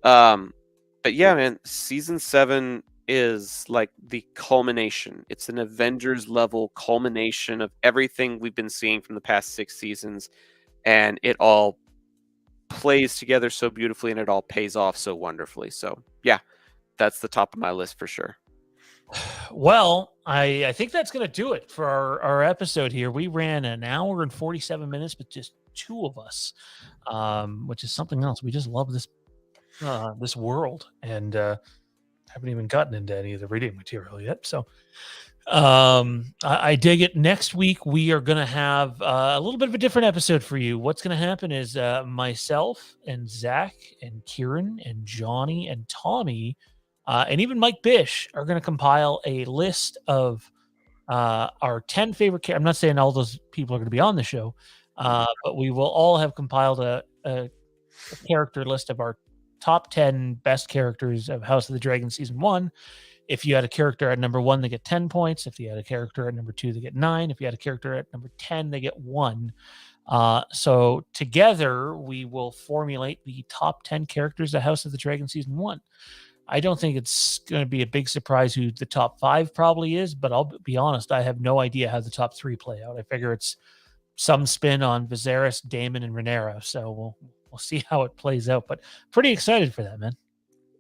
But yeah, man, season 7 is like the culmination. It's an Avengers level culmination of everything we've been seeing from the past 6 seasons, and it all plays together so beautifully and it all pays off so wonderfully. So yeah, that's the top of my list for sure. Well, I think that's going to do it for our episode here. We ran an hour and 47 minutes with just 2 of us, which is something else. We just love this world, and haven't even gotten into any of the reading material yet. So I dig it. Next week, we are going to have a little bit of a different episode for you. What's going to happen is myself and Zach and Kieran and Johnny and Tommy and even Mike Bish are going to compile a list of our 10 favorite characters. I'm not saying all those people are going to be on the show, but we will all have compiled a character list of our top 10 best characters of House of the Dragon season 1. If you had a character at number 1, they get 10 points. If you had a character at number 2, they get 9. If you had a character at number 10, they get 1. So together, we will formulate the top 10 characters of House of the Dragon season 1. I don't think it's going to be a big surprise who the top 5 probably is, but I'll be honest, I have no idea how the top 3 play out. I figure it's some spin on Viserys, Daemon, and Rhaenyra. So we'll see how it plays out, but pretty excited for that, man.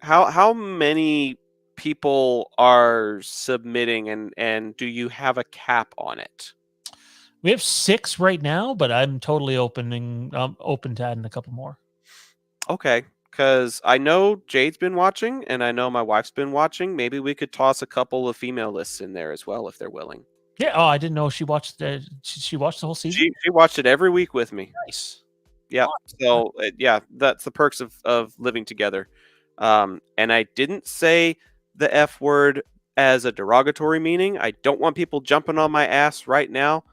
How many people are submitting, and do you have a cap on it? We have 6 right now, but I'm totally open to adding a couple more. Okay, because I know Jade's been watching, and I know my wife's been watching. Maybe we could toss a couple of female lists in there as well if they're willing. Yeah. Oh, I didn't know she watched she watched the whole season. She watched it every week with me. Nice. Yeah. So yeah, that's the perks of living together. And I didn't say the F word as a derogatory meaning. I don't want people jumping on my ass right now,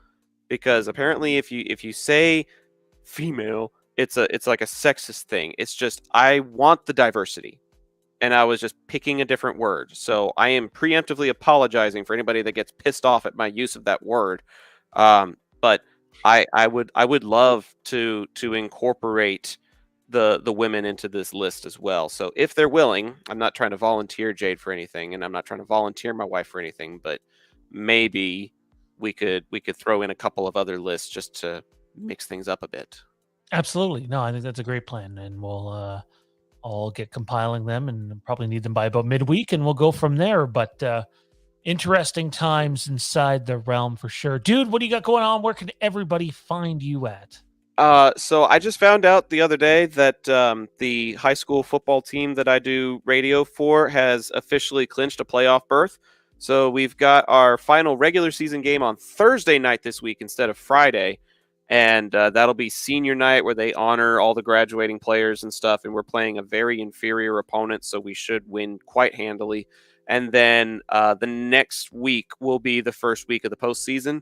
because apparently if you say female, it's like a sexist thing. It's just, I want the diversity, and I was just picking a different word. So I am preemptively apologizing for anybody that gets pissed off at my use of that word. But I would love to incorporate the women into this list as well. So if they're willing, I'm not trying to volunteer Jade for anything, and I'm not trying to volunteer my wife for anything, but maybe we could throw in a couple of other lists just to mix things up a bit. Absolutely. No, I think that's a great plan, and we'll all get compiling them, and probably need them by about midweek, and we'll go from there. But interesting times inside the realm for sure. Dude, what do you got going on? Where can everybody find you at? So I just found out the other day that the high school football team that I do radio for has officially clinched a playoff berth. So we've got our final regular season game on Thursday night this week instead of Friday. And that'll be senior night, where they honor all the graduating players and stuff. And we're playing a very inferior opponent, so we should win quite handily. And then the next week will be the first week of the postseason.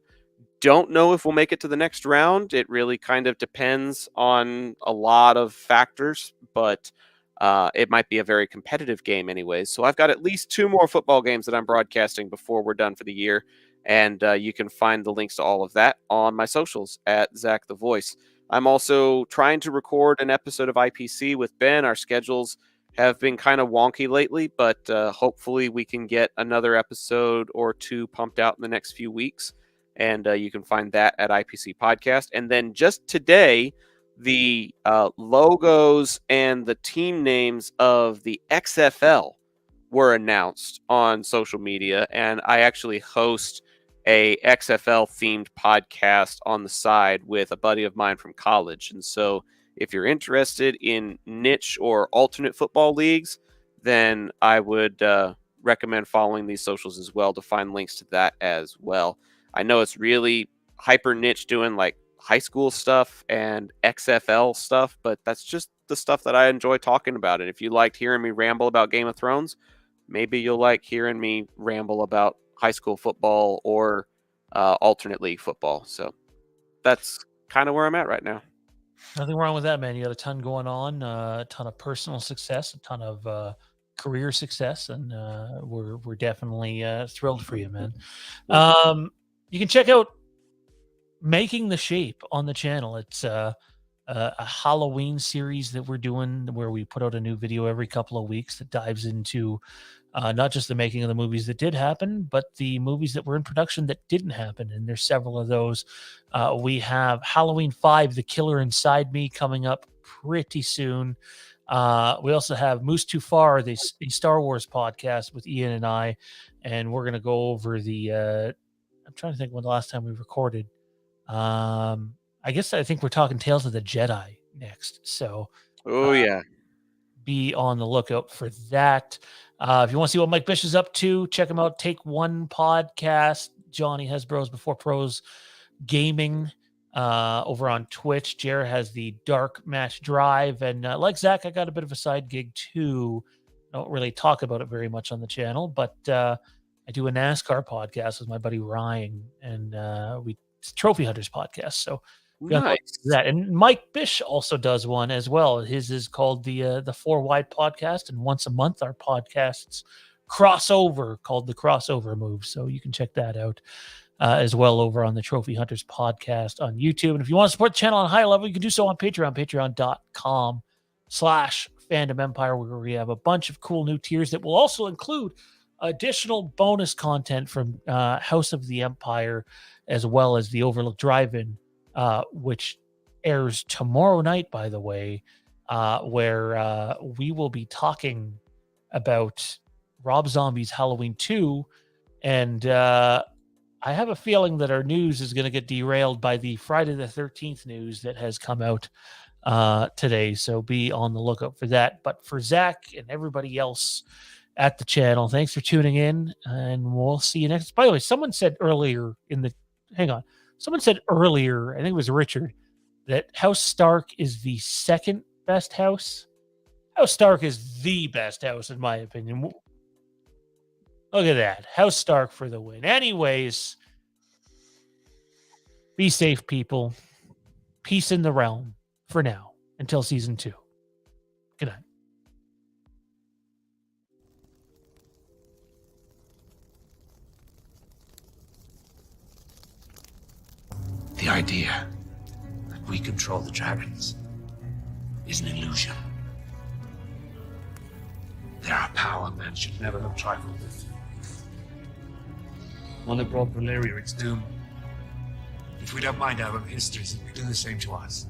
Don't know if we'll make it to the next round. It really kind of depends on a lot of factors, but it might be a very competitive game anyways. So I've got at least 2 more football games that I'm broadcasting before we're done for the year. And you can find the links to all of that on my socials at Zach the Voice. I'm also trying to record an episode of IPC with Ben. Our schedules have been kind of wonky lately, but hopefully we can get another episode or 2 pumped out in the next few weeks. And you can find that at IPC Podcast. And then just today, the logos and the team names of the XFL were announced on social media. And I actually host a XFL themed podcast on the side with a buddy of mine from college. And so if you're interested in niche or alternate football leagues, then I would recommend following these socials as well to find links to that as well. I know it's really hyper niche doing like high school stuff and XFL stuff, but that's just the stuff that I enjoy talking about. And if you liked hearing me ramble about Game of Thrones, maybe you'll like hearing me ramble about high school football or alternate league football. So that's kind of where I'm at right now. Nothing wrong with that, man. You got a ton going on, a ton of personal success, a ton of career success, and we're definitely thrilled for you, man. You can check out Making the Shape on the channel. It's a Halloween series that we're doing where we put out a new video every couple of weeks that dives into not just the making of the movies that did happen, but the movies that were in production that didn't happen. And there's several of those. We have Halloween 5, The Killer Inside Me, coming up pretty soon. We also have Moose Too Far, the Star Wars podcast with Ian and I, and we're going to go over the I'm trying to think when the last time we recorded. I think we're talking Tales of the Jedi next. So be on the lookout for that. If you want to see what Mike Bish is up to, check him out. Take One podcast. Johnny has Bros Before Pros Gaming over on Twitch. Jared has the Dark Match Drive. And like Zach, I got a bit of a side gig too. I don't really talk about it very much on the channel, but I do a NASCAR podcast with my buddy Ryan, and it's Trophy Hunters podcast. So nice. That. And Mike Bish also does one as well. His is called the Four Wide Podcast, and once a month our podcasts crossover called the Crossover Move. So you can check that out as well over on the Trophy Hunters podcast on YouTube. And if you want to support the channel on a higher level, you can do so on Patreon, patreon.com/Fandom Empire, where we have a bunch of cool new tiers that will also include additional bonus content from House of the Empire, as well as the Overlook Drive-In, which airs tomorrow night, by the way, where we will be talking about Rob Zombie's Halloween 2. And I have a feeling that our news is going to get derailed by the Friday the 13th news that has come out today. So be on the lookout for that. But for Zach and everybody else at the channel, thanks for tuning in, and we'll see you next. By the way, someone said earlier, I think it was Richard, that House Stark is the second best house. House Stark is the best house, in my opinion. Look at that. House Stark for the win. Anyways, be safe, people. Peace in the realm for now until season 2. Good night. The idea that we control the dragons is an illusion. They are a power men should never have trifled with. One that brought Valeria its doom. If we don't mind our own histories, it will do the same to us.